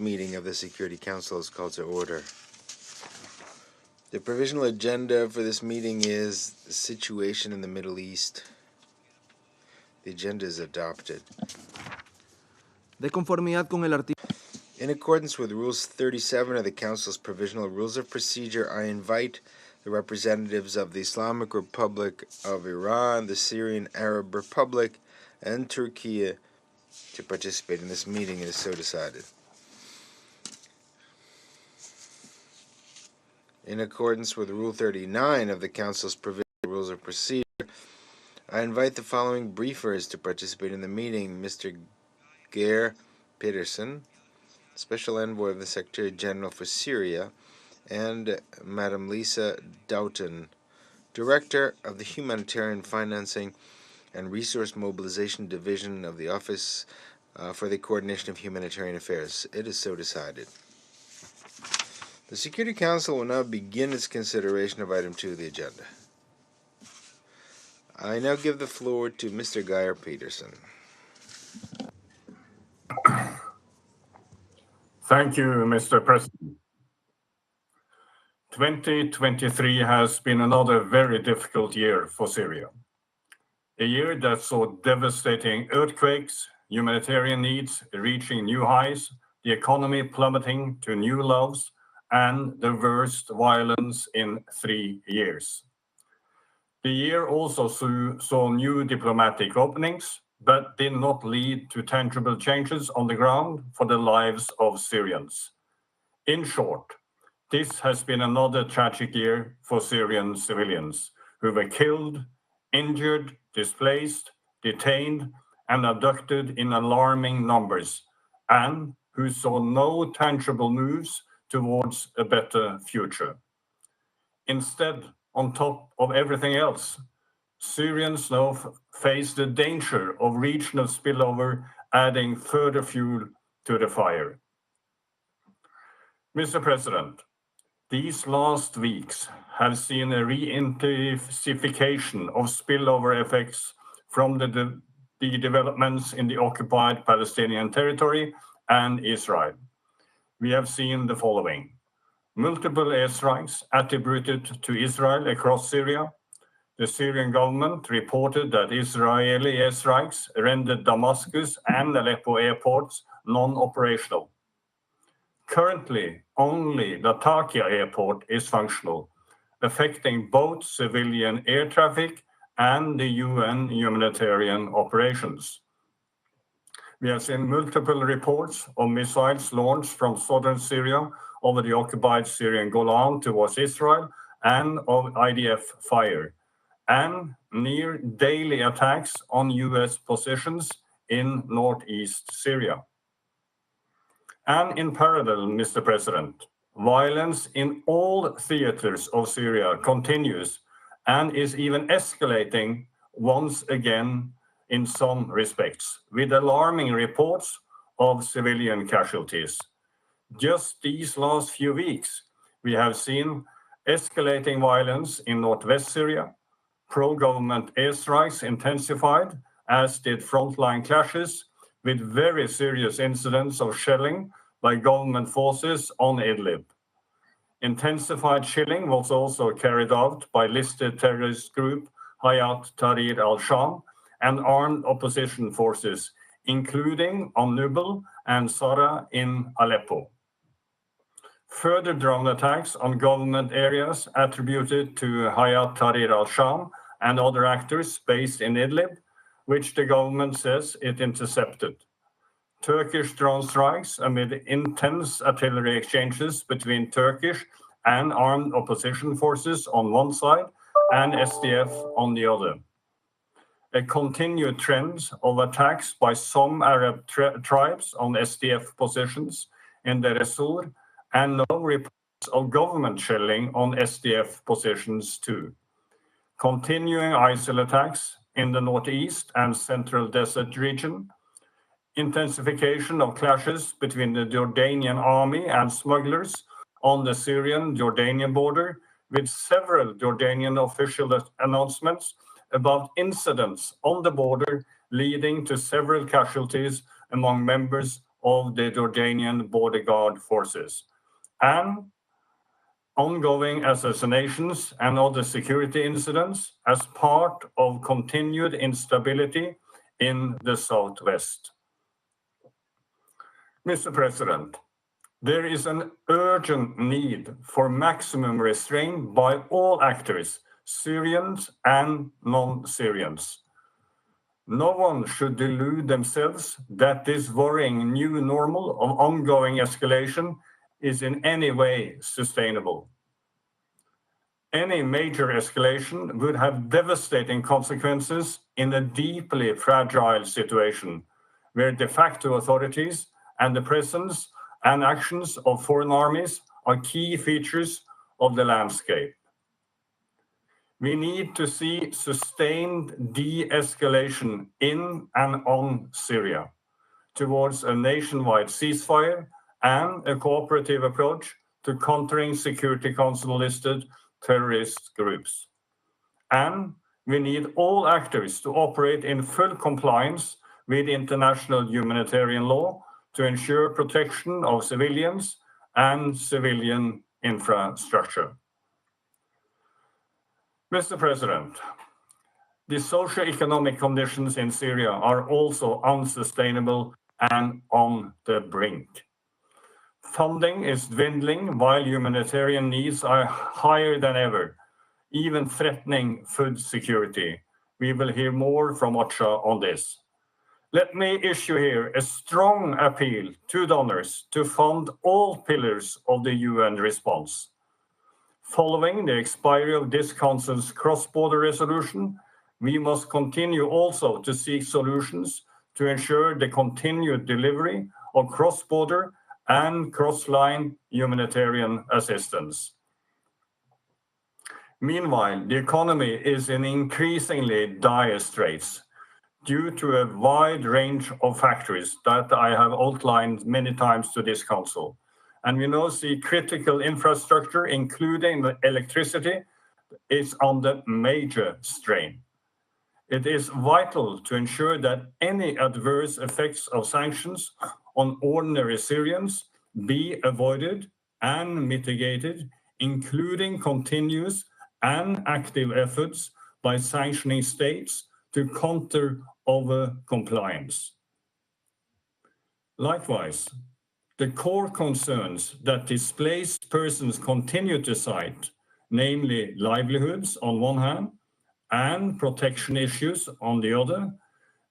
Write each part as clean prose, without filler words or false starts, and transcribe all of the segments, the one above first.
Meeting of the Security Council is called to order. The provisional agenda for this meeting is the situation in the Middle East. The agenda is adopted. De conformidad con el artículo. In accordance with Rules 37 of the Council's Provisional Rules of Procedure, I invite the representatives of the Islamic Republic of Iran, the Syrian Arab Republic, and Turkey to participate in this meeting. It is so decided. In accordance with Rule 39 of the Council's Provisional Rules of Procedure, I invite the following briefers to participate in the meeting: Mr. Geir Pedersen, Special Envoy of the Secretary General for Syria, and Madam Lisa Doughton, Director of the Humanitarian Financing and Resource Mobilization Division of the Office for the Coordination of Humanitarian Affairs. It is so decided. The Security Council will now begin its consideration of item 2 of the agenda. I now give the floor to Mr. Geir Pedersen. Thank you, Mr. President. 2023 has been another very difficult year for Syria. A year that saw devastating earthquakes, humanitarian needs reaching new highs, the economy plummeting to new lows, and the worst violence in 3 years. The year also saw new diplomatic openings, but did not lead to tangible changes on the ground for the lives of Syrians. In short, this has been another tragic year for Syrian civilians who were killed, injured, displaced, detained, and abducted in alarming numbers, and who saw no tangible moves towards a better future. Instead, on top of everything else, Syrians now face the danger of regional spillover, adding further fuel to the fire. Mr. President, these last weeks have seen a re-intensification of spillover effects from the developments in the occupied Palestinian territory and Israel. We have seen the following: multiple airstrikes attributed to Israel across Syria. The Syrian government reported that Israeli airstrikes rendered Damascus and Aleppo airports non-operational. Currently, only Latakia airport is functional, affecting both civilian air traffic and the UN humanitarian operations. We have seen multiple reports of missiles launched from southern Syria over the occupied Syrian Golan towards Israel and of IDF fire, and near daily attacks on US positions in northeast Syria. And in parallel, Mr. President, violence in all theaters of Syria continues and is even escalating once again in some respects, with alarming reports of civilian casualties. Just these last few weeks, we have seen escalating violence in northwest Syria, pro-government airstrikes intensified, as did frontline clashes, with very serious incidents of shelling by government forces on Idlib. Intensified shelling was also carried out by listed terrorist group Hayat Tahrir al-Sham and armed opposition forces, including Nubel and Sara in Aleppo. Further drone attacks on government areas attributed to Hayat Tahrir al-Sham and other actors based in Idlib, which the government says it intercepted. Turkish drone strikes amid intense artillery exchanges between Turkish and armed opposition forces on one side and SDF on the other. A continued trend of attacks by some Arab tribes on SDF positions in Deir ez-Zor, and no reports of government shelling on SDF positions too. Continuing ISIL attacks in the northeast and central desert region, intensification of clashes between the Jordanian army and smugglers on the Syrian-Jordanian border, with several Jordanian official announcements about incidents on the border leading to several casualties among members of the Jordanian border guard forces, and ongoing assassinations and other security incidents as part of continued instability in the southwest. Mr. President, there is an urgent need for maximum restraint by all actors, Syrians and non-Syrians. No one should delude themselves that this worrying new normal of ongoing escalation is in any way sustainable. Any major escalation would have devastating consequences in a deeply fragile situation, where de facto authorities and the presence and actions of foreign armies are key features of the landscape. We need to see sustained de-escalation in and on Syria towards a nationwide ceasefire and a cooperative approach to countering Security Council-listed terrorist groups. And we need all actors to operate in full compliance with international humanitarian law to ensure protection of civilians and civilian infrastructure. Mr. President, the socio-economic conditions in Syria are also unsustainable and on the brink. Funding is dwindling while humanitarian needs are higher than ever, even threatening food security. We will hear more from OCHA on this. Let me issue here a strong appeal to donors to fund all pillars of the UN response. Following the expiry of this Council's cross-border resolution, we must continue also to seek solutions to ensure the continued delivery of cross-border and cross-line humanitarian assistance. Meanwhile, the economy is in increasingly dire straits due to a wide range of factors that I have outlined many times to this Council. And we now see critical infrastructure, including the electricity, is under major strain. It is vital to ensure that any adverse effects of sanctions on ordinary Syrians be avoided and mitigated, including continuous and active efforts by sanctioning states to counter over-compliance. Likewise, the core concerns that displaced persons continue to cite, namely livelihoods on one hand and protection issues on the other,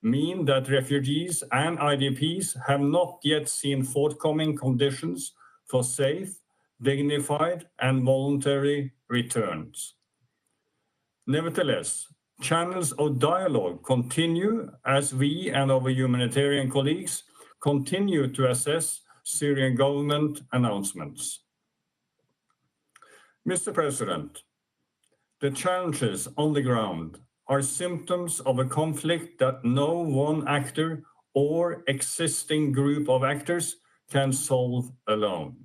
mean that refugees and IDPs have not yet seen forthcoming conditions for safe, dignified, and voluntary returns. Nevertheless, channels of dialogue continue as we and our humanitarian colleagues continue to assess Syrian government announcements. Mr. President, the challenges on the ground are symptoms of a conflict that no one actor or existing group of actors can solve alone.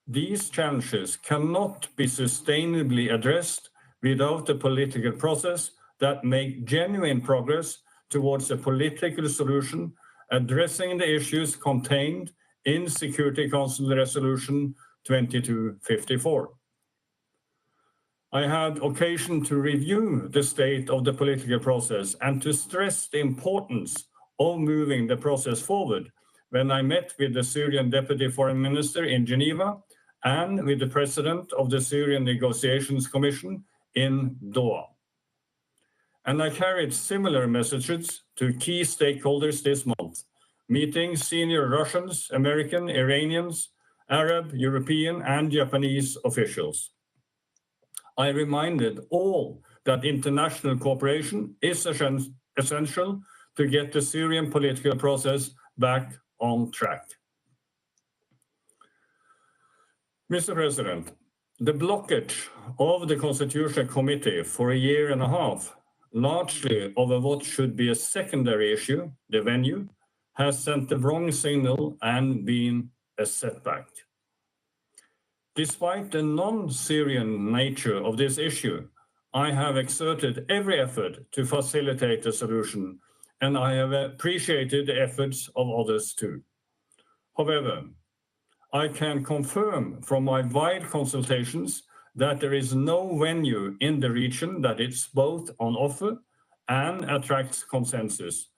These challenges cannot be sustainably addressed without a political process that makes genuine progress towards a political solution addressing the issues contained in Security Council Resolution 2254. I had occasion to review the state of the political process and to stress the importance of moving the process forward when I met with the Syrian Deputy Foreign Minister in Geneva and with the President of the Syrian Negotiations Commission in Doha. And I carried similar messages to key stakeholders this month, meeting senior Russians, American, Iranians, Arab, European, and Japanese officials. I reminded all that international cooperation is essential to get the Syrian political process back on track. Mr. President, the blockage of the Constitutional Committee for a year and a half, largely over what should be a secondary issue, the venue, has sent the wrong signal and been a setback. Despite the non-Syrian nature of this issue, I have exerted every effort to facilitate a solution and I have appreciated the efforts of others too. However, I can confirm from my wide consultations that there is no venue in the region that is both on offer and attracts consensus.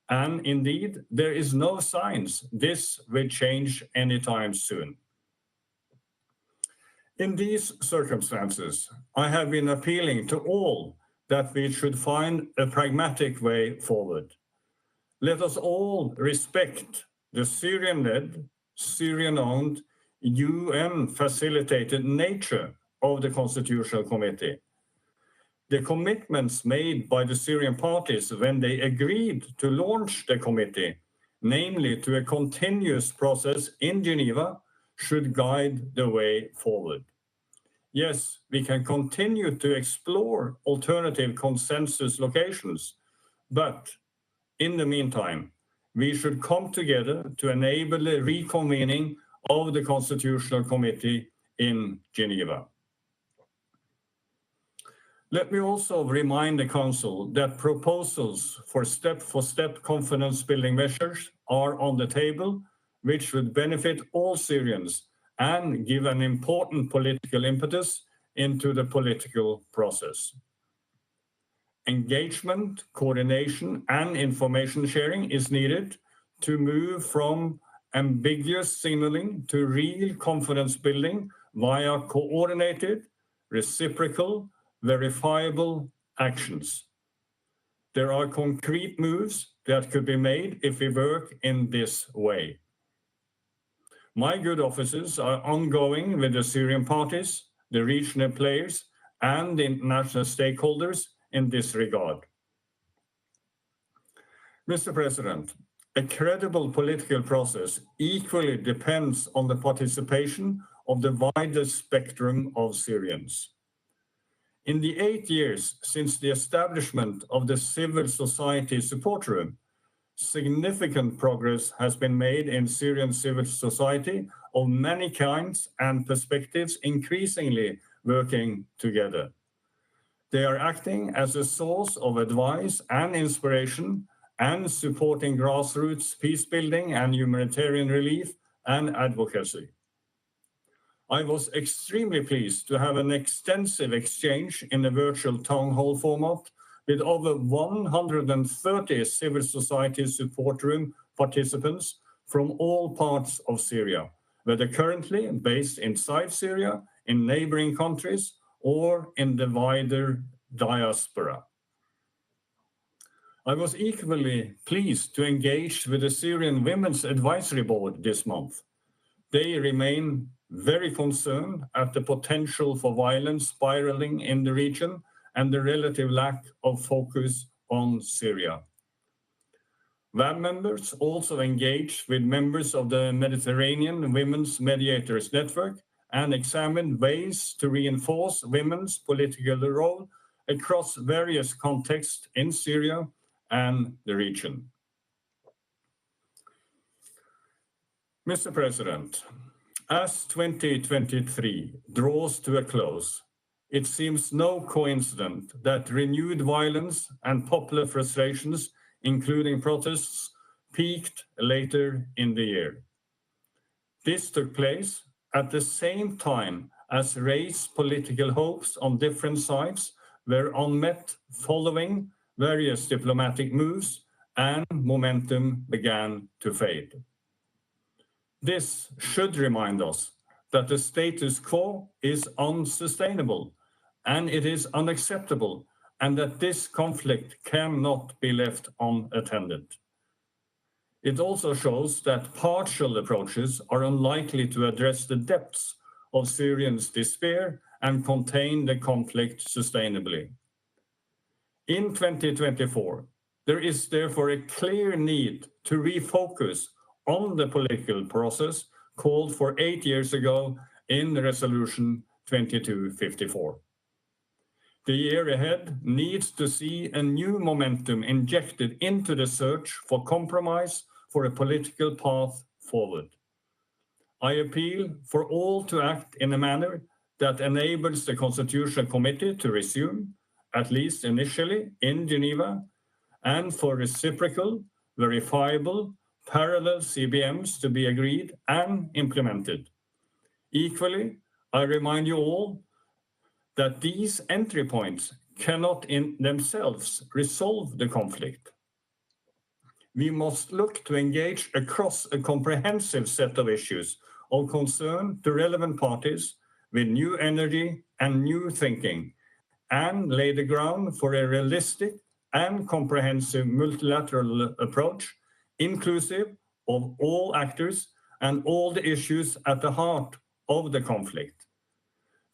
And indeed, there is no signs this will change anytime soon. In these circumstances, I have been appealing to all that we should find a pragmatic way forward. Let us all respect the Syrian-led, Syrian-owned, UN-facilitated nature of the Constitutional Committee. The commitments made by the Syrian parties when they agreed to launch the committee, namely to a continuous process in Geneva, should guide the way forward. Yes, we can continue to explore alternative consensus locations, but in the meantime, we should come together to enable the reconvening of the Constitutional Committee in Geneva. Let me also remind the Council that proposals for step-for-step confidence-building measures are on the table, which would benefit all Syrians and give an important political impetus into the political process. Engagement, coordination, and information sharing is needed to move from ambiguous signaling to real confidence building via coordinated, reciprocal, verifiable actions. There are concrete moves that could be made if we work in this way. My good offices are ongoing with the Syrian parties, the regional players, and the international stakeholders in this regard. Mr. President, a credible political process equally depends on the participation of the widest spectrum of Syrians. In the 8 years since the establishment of the Civil Society Support Room, significant progress has been made in Syrian civil society of many kinds and perspectives increasingly working together. They are acting as a source of advice and inspiration and supporting grassroots peace building and humanitarian relief and advocacy. I was extremely pleased to have an extensive exchange in a virtual town hall format with over 130 civil society support room participants from all parts of Syria, whether currently based inside Syria, in neighboring countries, or in the wider diaspora. I was equally pleased to engage with the Syrian Women's Advisory Board this month. They remain very concerned at the potential for violence spiraling in the region and the relative lack of focus on Syria. WAM members also engaged with members of the Mediterranean Women's Mediators Network and examined ways to reinforce women's political role across various contexts in Syria and the region. Mr. President, as 2023 draws to a close, it seems no coincidence that renewed violence and popular frustrations, including protests, peaked later in the year. This took place at the same time as raised political hopes on different sides were unmet following various diplomatic moves and momentum began to fade. This should remind us that the status quo is unsustainable and it is unacceptable, and that this conflict cannot be left unattended. It also shows that partial approaches are unlikely to address the depths of Syrians' despair and contain the conflict sustainably. In 2024, there is therefore a clear need to refocus on the political process called for 8 years ago in Resolution 2254. The year ahead needs to see a new momentum injected into the search for compromise for a political path forward. I appeal for all to act in a manner that enables the Constitutional Committee to resume, at least initially in Geneva, and for reciprocal, verifiable, parallel CBMs to be agreed and implemented. Equally, I remind you all that these entry points cannot in themselves resolve the conflict. We must look to engage across a comprehensive set of issues of concern to relevant parties with new energy and new thinking, and lay the ground for a realistic and comprehensive multilateral approach, inclusive of all actors and all the issues at the heart of the conflict.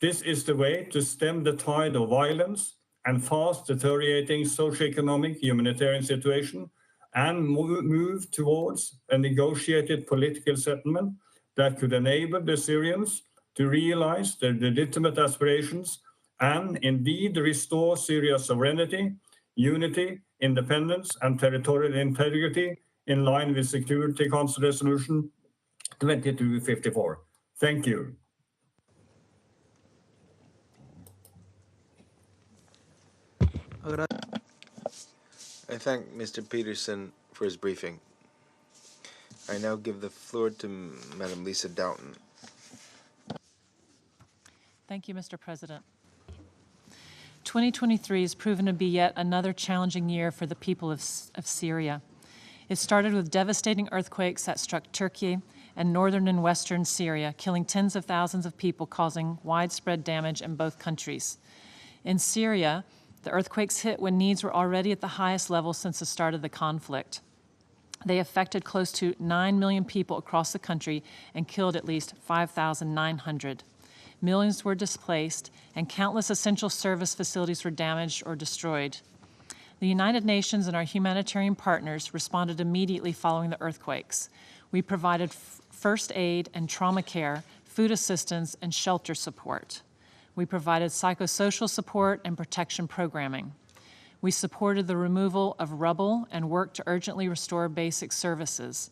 This is the way to stem the tide of violence and fast deteriorating socioeconomic humanitarian situation and move towards a negotiated political settlement that could enable the Syrians to realize their legitimate aspirations and indeed restore Syria's sovereignty, unity, independence, and territorial integrity in line with Security Council Resolution 2254. Thank you. I thank Mr. Peterson for his briefing. I now give the floor to Madam Lisa Doughton. Thank you, Mr. President. 2023 has proven to be yet another challenging year for the people of Syria. It started with devastating earthquakes that struck Turkey and northern and western Syria, killing tens of thousands of people, causing widespread damage in both countries. In Syria, the earthquakes hit when needs were already at the highest level since the start of the conflict. They affected close to 9 million people across the country and killed at least 5,900. Millions were displaced, and countless essential service facilities were damaged or destroyed. The United Nations and our humanitarian partners responded immediately following the earthquakes. We provided first aid and trauma care, food assistance, and shelter support. We provided psychosocial support and protection programming. We supported the removal of rubble and worked to urgently restore basic services.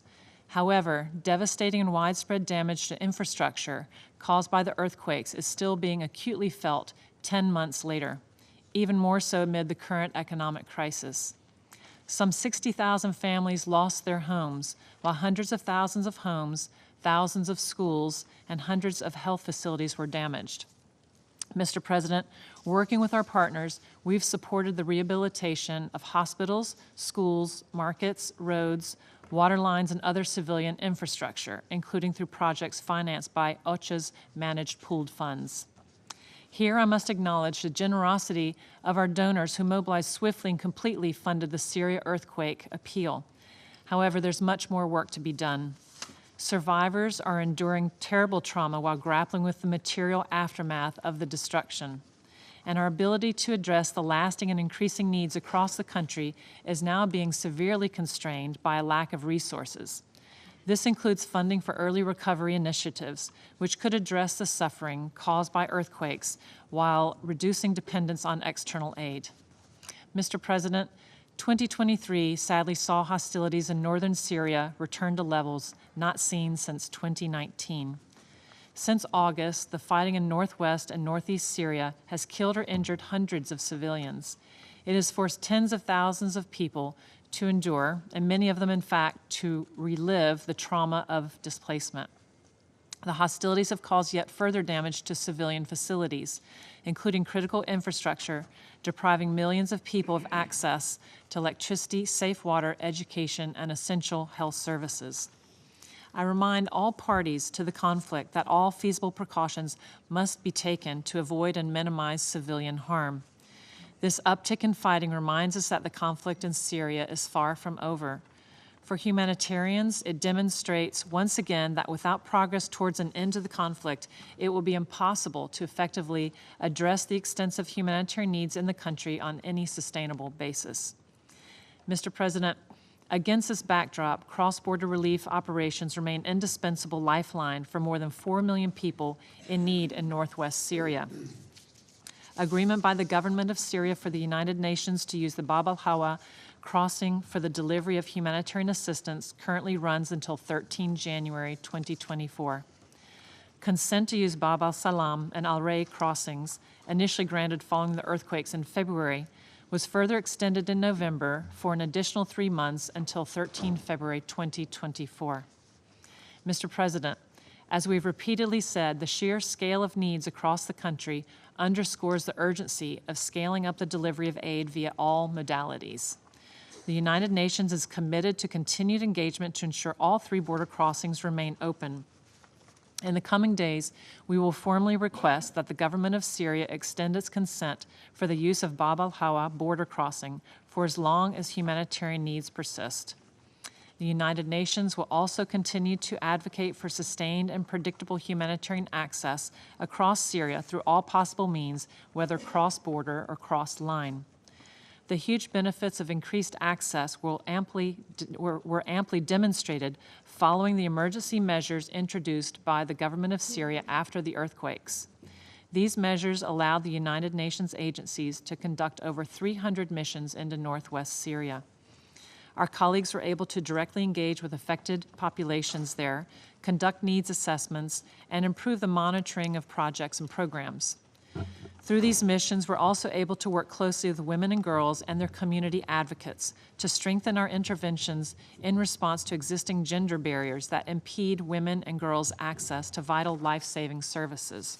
However, devastating and widespread damage to infrastructure caused by the earthquakes is still being acutely felt 10 months later, even more so amid the current economic crisis. Some 60,000 families lost their homes, while hundreds of thousands of homes, thousands of schools, and hundreds of health facilities were damaged. Mr. President, working with our partners, we've supported the rehabilitation of hospitals, schools, markets, roads, water lines, and other civilian infrastructure, including through projects financed by OCHA's managed pooled funds. Here I must acknowledge the generosity of our donors who mobilized swiftly and completely funded the Syria earthquake appeal. However, there's much more work to be done. Survivors are enduring terrible trauma while grappling with the material aftermath of the destruction. And our ability to address the lasting and increasing needs across the country is now being severely constrained by a lack of resources. This includes funding for early recovery initiatives, which could address the suffering caused by earthquakes while reducing dependence on external aid. Mr. President, 2023 sadly saw hostilities in northern Syria return to levels not seen since 2019. Since August, the fighting in northwest and northeast Syria has killed or injured hundreds of civilians. It has forced tens of thousands of people to endure, and many of them, in fact, to relive the trauma of displacement. The hostilities have caused yet further damage to civilian facilities, including critical infrastructure, depriving millions of people of access to electricity, safe water, education, and essential health services. I remind all parties to the conflict that all feasible precautions must be taken to avoid and minimize civilian harm. This uptick in fighting reminds us that the conflict in Syria is far from over. For humanitarians, it demonstrates once again that without progress towards an end to the conflict, it will be impossible to effectively address the extensive humanitarian needs in the country on any sustainable basis. Mr. President, against this backdrop, cross-border relief operations remain an indispensable lifeline for more than 4 million people in need in northwest Syria. Agreement by the government of Syria for the United Nations to use the Bab al-Hawa crossing for the delivery of humanitarian assistance currently runs until 13 January 2024. Consent to use Bab al-Salam and Al-Ray crossings, initially granted following the earthquakes in February, was further extended in November for an additional 3 months until 13 February 2024. Mr. President, as we've repeatedly said, the sheer scale of needs across the country underscores the urgency of scaling up the delivery of aid via all modalities. The United Nations is committed to continued engagement to ensure all 3 border crossings remain open. In the coming days, we will formally request that the government of Syria extend its consent for the use of Bab al-Hawa border crossing for as long as humanitarian needs persist. The United Nations will also continue to advocate for sustained and predictable humanitarian access across Syria through all possible means, whether cross-border or cross-line. The huge benefits of increased access were amply demonstrated following the emergency measures introduced by the government of Syria after the earthquakes. These measures allowed the United Nations agencies to conduct over 300 missions into northwest Syria. Our colleagues were able to directly engage with affected populations there, conduct needs assessments, and improve the monitoring of projects and programs. Through these missions, we're also able to work closely with women and girls and their community advocates to strengthen our interventions in response to existing gender barriers that impede women and girls' access to vital life-saving services.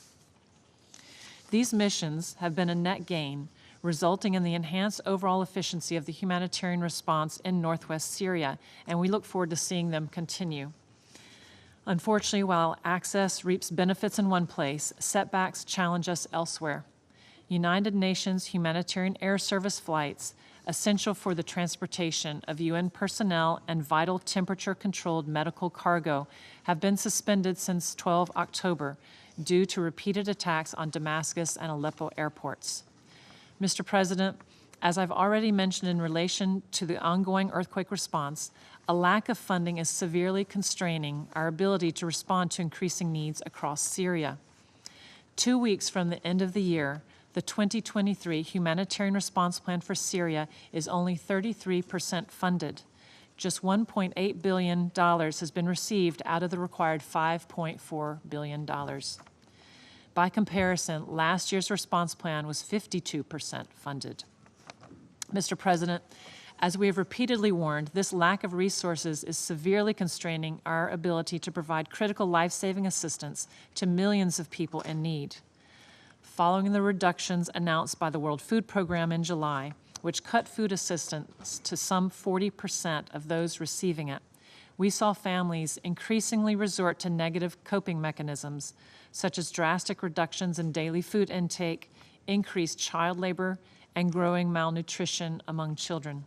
These missions have been a net gain, resulting in the enhanced overall efficiency of the humanitarian response in northwest Syria, and we look forward to seeing them continue. Unfortunately, while access reaps benefits in one place, setbacks challenge us elsewhere. United Nations humanitarian air service flights, essential for the transportation of UN personnel and vital temperature-controlled medical cargo, have been suspended since 12 October due to repeated attacks on Damascus and Aleppo airports. Mr. President, as I've already mentioned in relation to the ongoing earthquake response, a lack of funding is severely constraining our ability to respond to increasing needs across Syria. 2 weeks from the end of the year, the 2023 Humanitarian Response Plan for Syria is only 33% funded. Just $1.8 billion has been received out of the required $5.4 billion. By comparison, last year's response plan was 52% funded. Mr. President, as we have repeatedly warned, this lack of resources is severely constraining our ability to provide critical life-saving assistance to millions of people in need. Following the reductions announced by the World Food Program in July, which cut food assistance to some 40% of those receiving it, we saw families increasingly resort to negative coping mechanisms, such as drastic reductions in daily food intake, increased child labor, and growing malnutrition among children.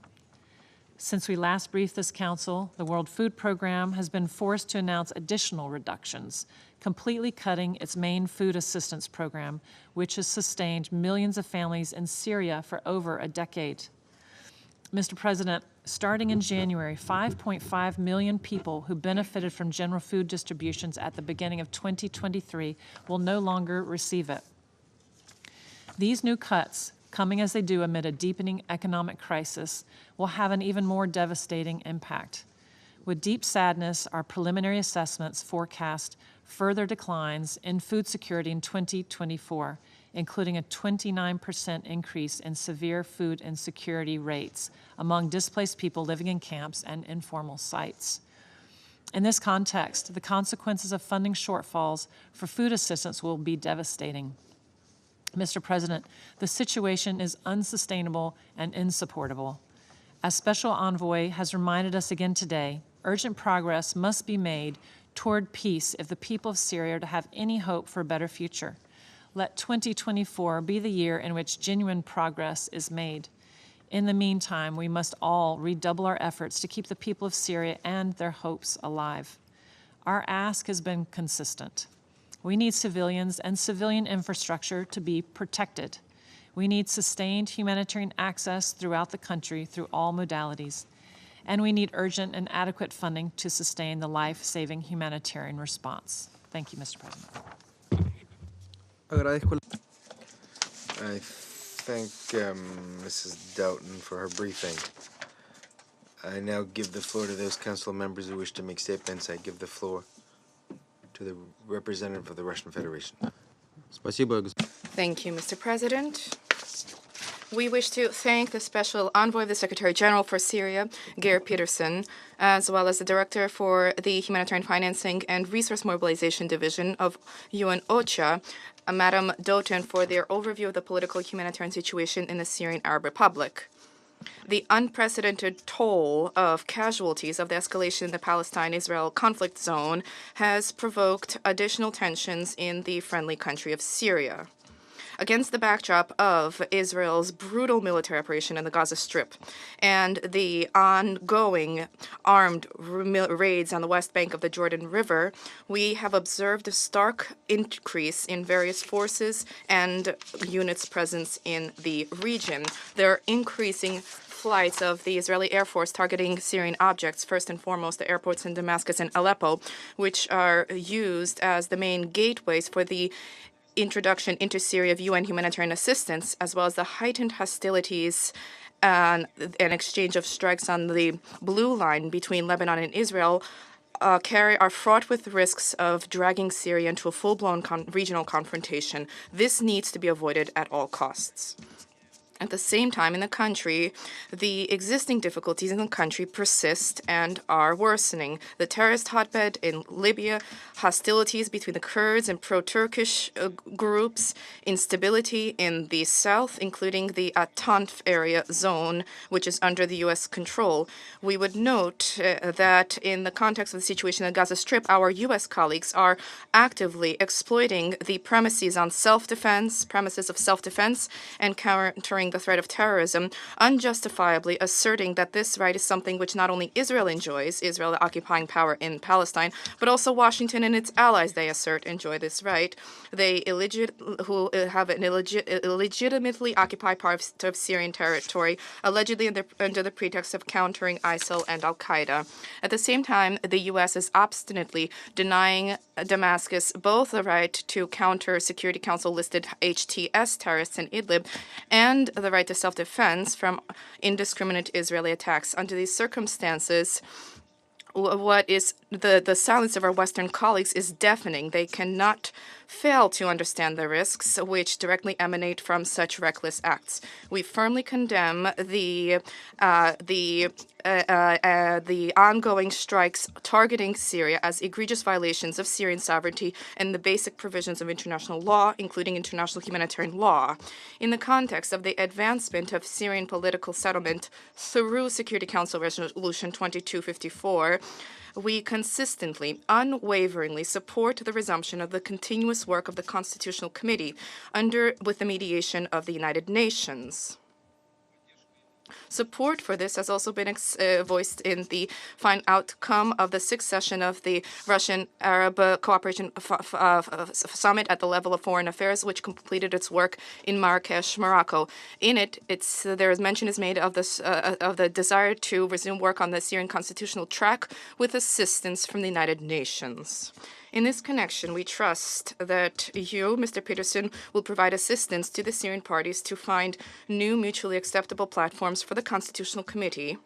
Since we last briefed this Council, the World Food Program has been forced to announce additional reductions, completely cutting its main food assistance program, which has sustained millions of families in Syria for over a decade. Mr. President, starting in January, 5.5 million people who benefited from general food distributions at the beginning of 2023 will no longer receive it. These new cuts, coming as they do amid a deepening economic crisis, will have an even more devastating impact. With deep sadness, our preliminary assessments forecast further declines in food security in 2024, including a 29% increase in severe food insecurity rates among displaced people living in camps and informal sites. In this context, the consequences of funding shortfalls for food assistance will be devastating. Mr. President, the situation is unsustainable and insupportable. As Special Envoy has reminded us again today, urgent progress must be made toward peace if the people of Syria are to have any hope for a better future. Let 2024 be the year in which genuine progress is made. In the meantime, we must all redouble our efforts to keep the people of Syria and their hopes alive. Our ask has been consistent. We need civilians and civilian infrastructure to be protected. We need sustained humanitarian access throughout the country through all modalities. And we need urgent and adequate funding to sustain the life-saving humanitarian response. Thank you, Mr. President. I thank Mrs. Doughton for her briefing. I now give the floor to those council members who wish to make statements. I give the floor to the representative of the Russian Federation. Thank you, Mr. President. We wish to thank the Special Envoy of the Secretary General for Syria, Geir Pedersen, as well as the Director for the Humanitarian Financing and Resource Mobilization Division of UN OCHA, Madam Doughton, for their overview of the political humanitarian situation in the Syrian Arab Republic. The unprecedented toll of casualties of the escalation in the Palestine-Israel conflict zone has provoked additional tensions in the friendly country of Syria. Against the backdrop of Israel's brutal military operation in the Gaza Strip and the ongoing armed raids on the west bank of the Jordan River, we have observed a stark increase in various forces and units' presence in the region. There are increasing flights of the Israeli Air Force targeting Syrian objects, first and foremost the airports in Damascus and Aleppo, which are used as the main gateways for the introduction into Syria of UN humanitarian assistance, as well as the heightened hostilities and an exchange of strikes on the blue line between Lebanon and Israel, are fraught with risks of dragging Syria into a full-blown regional confrontation. This needs to be avoided at all costs. At the same time, in the country, the existing difficulties in the country persist and are worsening. The terrorist hotbed in Libya, hostilities between the Kurds and pro-Turkish groups, instability in the south, including the Atanf area zone, which is under the U.S. control. We would note that in the context of the situation in the Gaza Strip, our U.S. colleagues are actively exploiting the premises of self-defense, and countering the threat of terrorism, unjustifiably asserting that this right is something which not only Israel enjoys, Israel occupying power in Palestine, but also Washington and its allies, they assert, enjoy this right. They illegitimately occupy parts of Syrian territory, allegedly under the pretext of countering ISIL and Al-Qaeda. At the same time, the U.S. is obstinately denying Damascus both the right to counter Security Council-listed HTS terrorists in Idlib and the right to self-defense from indiscriminate Israeli attacks. Under these circumstances, what is the silence of our Western colleagues is deafening. They cannot fail to understand the risks which directly emanate from such reckless acts. We firmly condemn the ongoing strikes targeting Syria as egregious violations of Syrian sovereignty and the basic provisions of international law, including international humanitarian law. In the context of the advancement of Syrian political settlement through Security Council Resolution 2254, we consistently, unwaveringly support the resumption of the continuous work of the Constitutional Committee with the mediation of the United Nations. Support for this has also been voiced in the fine outcome of the sixth session of the Russian-Arab Cooperation Summit at the level of foreign affairs, which completed its work in Marrakesh, Morocco. In it, mention is made of the desire to resume work on the Syrian constitutional track with assistance from the United Nations. In this connection, we trust that you, Mr. Pedersen, will provide assistance to the Syrian parties to find new mutually acceptable platforms for the Constitutional Committee,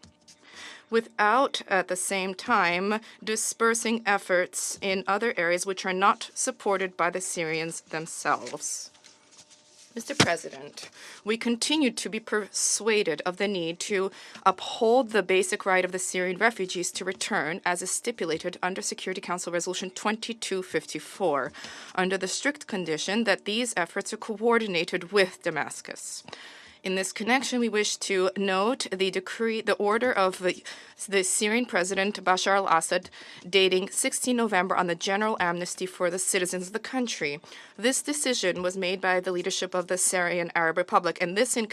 without, at the same time, dispersing efforts in other areas which are not supported by the Syrians themselves. Mr. President, we continue to be persuaded of the need to uphold the basic right of the Syrian refugees to return as is stipulated under Security Council Resolution 2254, under the strict condition that these efforts are coordinated with Damascus. In this connection, we wish to note the order of the Syrian President Bashar al-Assad dating 16 November on the general amnesty for the citizens of the country. This decision was made by the leadership of the Syrian Arab Republic, and this in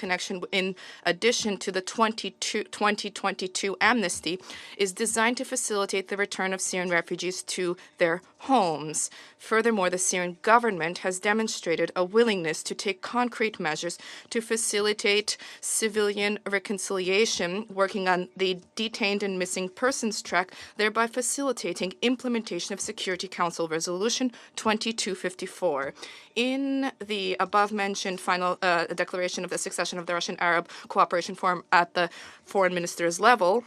addition to the 2022 amnesty, is designed to facilitate the return of Syrian refugees to their homes. Furthermore, the Syrian government has demonstrated a willingness to take concrete measures to facilitate civilian reconciliation, working on the detained and missing persons track, thereby facilitating implementation of Security Council Resolution 2254. In the above-mentioned final declaration of the succession of the Russian-Arab Cooperation Forum at the foreign ministers level,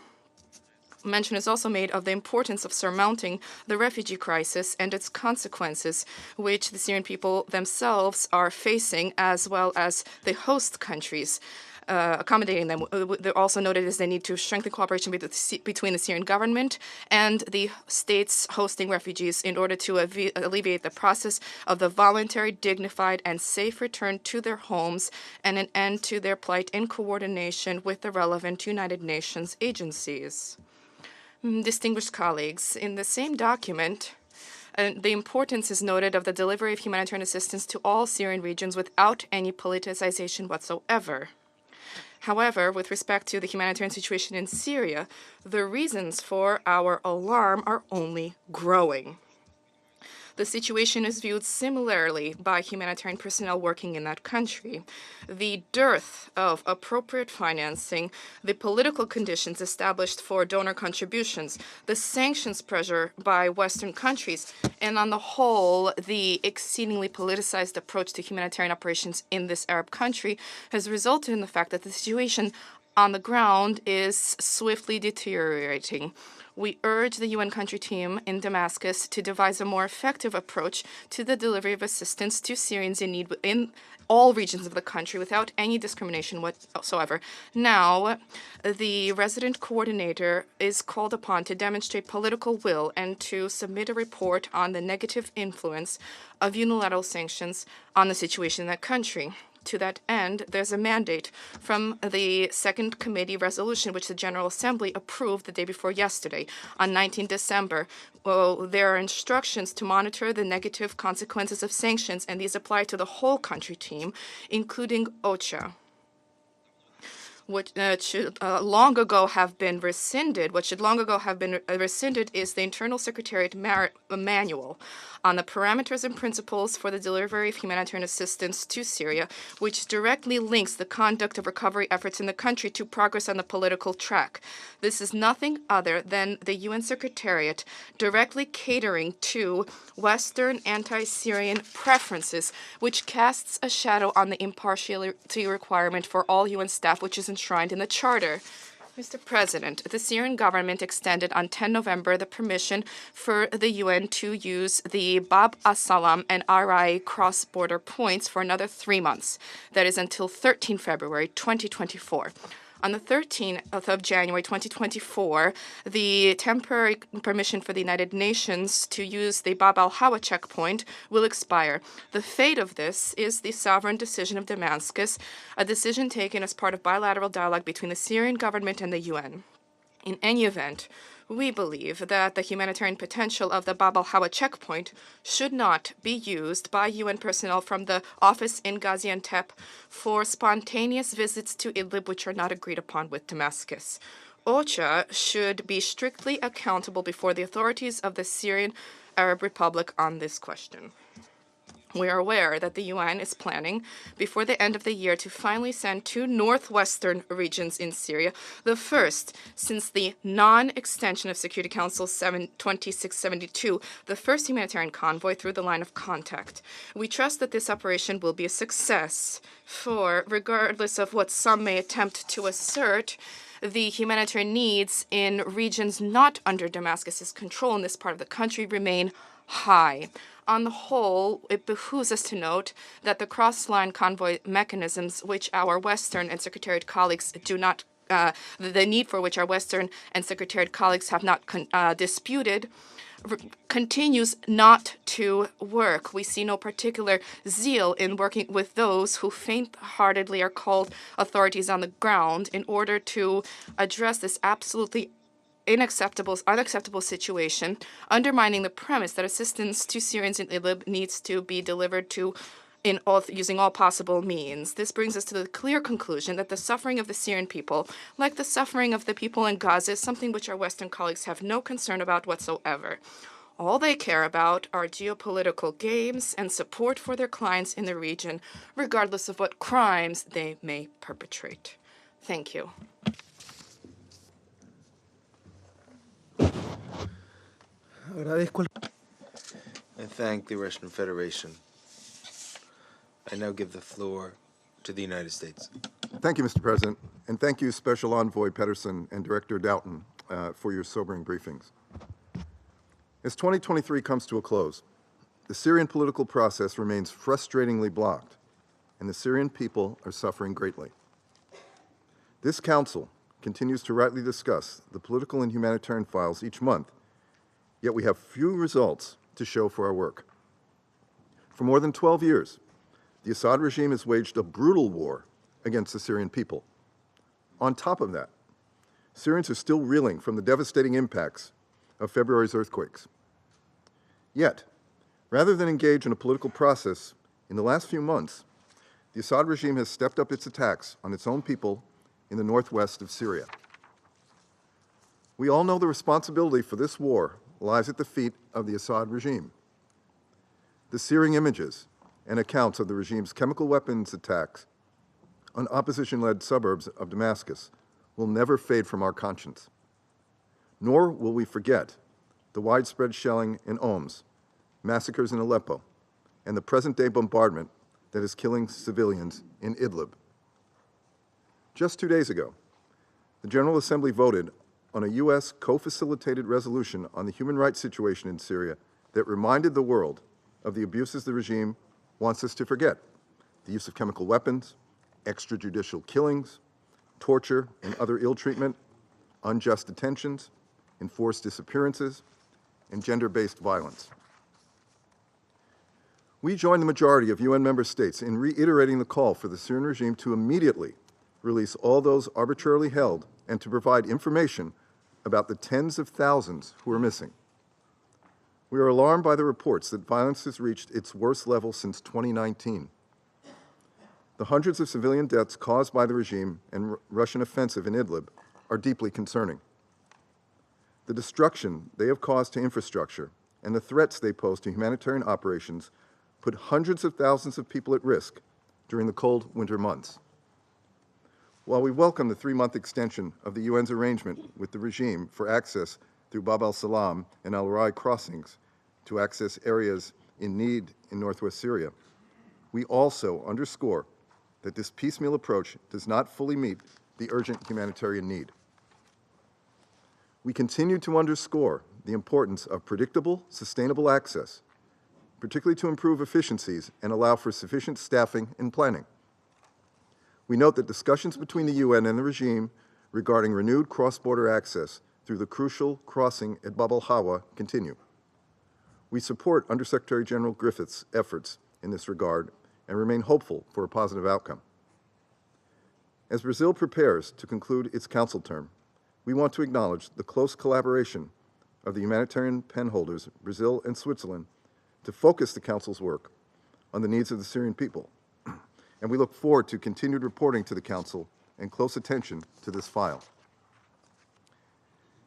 mention is also made of the importance of surmounting the refugee crisis and its consequences, which the Syrian people themselves are facing, as well as the host countries. accommodating them. They're also noted as they need to strengthen cooperation between the Syrian government and the states hosting refugees in order to alleviate the process of the voluntary, dignified, and safe return to their homes and an end to their plight in coordination with the relevant United Nations agencies. Distinguished colleagues, in the same document, the importance is noted of the delivery of humanitarian assistance to all Syrian regions without any politicization whatsoever. However, with respect to the humanitarian situation in Syria, the reasons for our alarm are only growing. The situation is viewed similarly by humanitarian personnel working in that country. The dearth of appropriate financing, the political conditions established for donor contributions, the sanctions pressure by Western countries, and on the whole, the exceedingly politicized approach to humanitarian operations in this Arab country has resulted in the fact that the situation on the ground is swiftly deteriorating. We urge the UN country team in Damascus to devise a more effective approach to the delivery of assistance to Syrians in need in all regions of the country without any discrimination whatsoever. Now, the resident coordinator is called upon to demonstrate political will and to submit a report on the negative influence of unilateral sanctions on the situation in that country. To that end, there's a mandate from the Second Committee resolution, which the General Assembly approved the day before yesterday, on 19 December. There are instructions to monitor the negative consequences of sanctions, and these apply to the whole country team, including OCHA. What should long ago have been rescinded is the Internal Secretariat Manual on the parameters and principles for the delivery of humanitarian assistance to Syria, which directly links the conduct of recovery efforts in the country to progress on the political track. This is nothing other than the UN Secretariat directly catering to Western anti-Syrian preferences, which casts a shadow on the impartiality requirement for all UN staff, which is enshrined in the Charter. Mr. President, the Syrian government extended on 10 November the permission for the UN to use the Bab as-Salam and Arai cross-border points for another 3 months. That is until 13 February 2024. On the 13th of January 2024, the temporary permission for the United Nations to use the Bab al-Hawa checkpoint will expire. The fate of this is the sovereign decision of Damascus, a decision taken as part of bilateral dialogue between the Syrian government and the UN. In any event, we believe that the humanitarian potential of the Bab al-Hawa checkpoint should not be used by UN personnel from the office in Gaziantep for spontaneous visits to Idlib which are not agreed upon with Damascus. OCHA should be strictly accountable before the authorities of the Syrian Arab Republic on this question. We are aware that the UN is planning, before the end of the year, to finally send 2 northwestern regions in Syria, the first since the non-extension of Security Council 2672, the first humanitarian convoy through the line of contact. We trust that this operation will be a success, for regardless of what some may attempt to assert, the humanitarian needs in regions not under Damascus's control in this part of the country remain high. On the whole, it behooves us to note that the cross-line convoy mechanisms, which our Western and Secretariat colleagues do not, the need for which our Western and Secretariat colleagues have not disputed, continues not to work. We see no particular zeal in working with those who faint-heartedly are called authorities on the ground in order to address this absolutely unacceptable situation, undermining the premise that assistance to Syrians in Idlib needs to be delivered using all possible means. This brings us to the clear conclusion that the suffering of the Syrian people, like the suffering of the people in Gaza, is something which our Western colleagues have no concern about whatsoever. All they care about are geopolitical games and support for their clients in the region, regardless of what crimes they may perpetrate. Thank you. I thank the Russian Federation. I now give the floor to the United States. Thank you, Mr. President, and thank you, Special Envoy Pedersen and Director Doughton, for your sobering briefings. As 2023 comes to a close, the Syrian political process remains frustratingly blocked, and the Syrian people are suffering greatly. This Council continues to rightly discuss the political and humanitarian files each month, yet we have few results to show for our work. For more than 12 years, the Assad regime has waged a brutal war against the Syrian people. On top of that, Syrians are still reeling from the devastating impacts of February's earthquakes. Yet, rather than engage in a political process, in the last few months, the Assad regime has stepped up its attacks on its own people in the northwest of Syria. We all know the responsibility for this war lies at the feet of the Assad regime. The searing images and accounts of the regime's chemical weapons attacks on opposition-led suburbs of Damascus will never fade from our conscience. Nor will we forget the widespread shelling in Homs, massacres in Aleppo, and the present-day bombardment that is killing civilians in Idlib. Just 2 days ago, the General Assembly voted on a U.S. co-facilitated resolution on the human rights situation in Syria that reminded the world of the abuses the regime wants us to forget: the use of chemical weapons, extrajudicial killings, torture and other ill treatment, unjust detentions, enforced disappearances, and gender-based violence. We join the majority of UN member states in reiterating the call for the Syrian regime to immediately release all those arbitrarily held and to provide information about the tens of thousands who are missing. We are alarmed by the reports that violence has reached its worst level since 2019. The hundreds of civilian deaths caused by the regime and Russian offensive in Idlib are deeply concerning. The destruction they have caused to infrastructure and the threats they pose to humanitarian operations put hundreds of thousands of people at risk during the cold winter months. While we welcome the 3-month extension of the UN's arrangement with the regime for access through Bab al-Salam and al-Rai crossings to access areas in need in northwest Syria, we also underscore that this piecemeal approach does not fully meet the urgent humanitarian need. We continue to underscore the importance of predictable, sustainable access, particularly to improve efficiencies and allow for sufficient staffing and planning. We note that discussions between the UN and the regime regarding renewed cross-border access through the crucial crossing at Bab al-Hawa continue. We support Undersecretary General Griffiths' efforts in this regard and remain hopeful for a positive outcome. As Brazil prepares to conclude its council term, we want to acknowledge the close collaboration of the humanitarian penholders, Brazil and Switzerland, to focus the Council's work on the needs of the Syrian people. And we look forward to continued reporting to the Council and close attention to this file.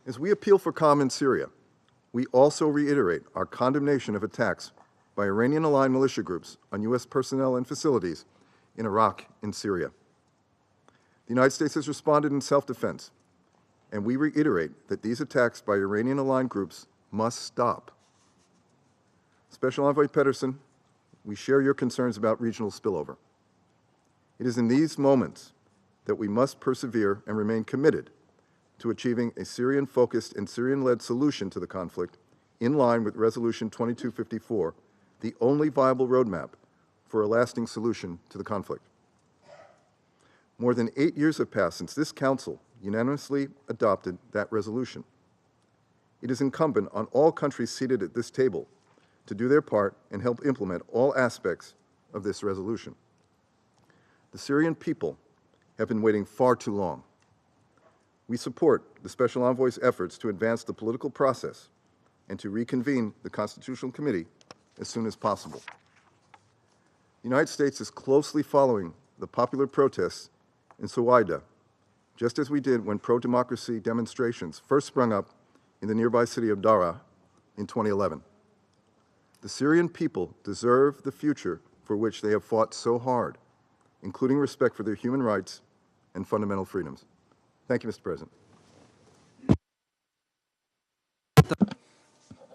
As we appeal for calm in Syria, we also reiterate our condemnation of attacks by Iranian-aligned militia groups on U.S. personnel and facilities in Iraq and Syria. The United States has responded in self-defense, and we reiterate that these attacks by Iranian-aligned groups must stop. Special Envoy Pedersen, we share your concerns about regional spillover. It is in these moments that we must persevere and remain committed to achieving a Syrian-focused and Syrian-led solution to the conflict in line with Resolution 2254, the only viable roadmap for a lasting solution to the conflict. More than 8 years have passed since this Council unanimously adopted that resolution. It is incumbent on all countries seated at this table to do their part and help implement all aspects of this resolution. The Syrian people have been waiting far too long. We support the Special Envoy's efforts to advance the political process and to reconvene the Constitutional Committee as soon as possible. The United States is closely following the popular protests in Suwaida, just as we did when pro-democracy demonstrations first sprung up in the nearby city of Daraa in 2011. The Syrian people deserve the future for which they have fought so hard, including respect for their human rights and fundamental freedoms. Thank you, Mr. President.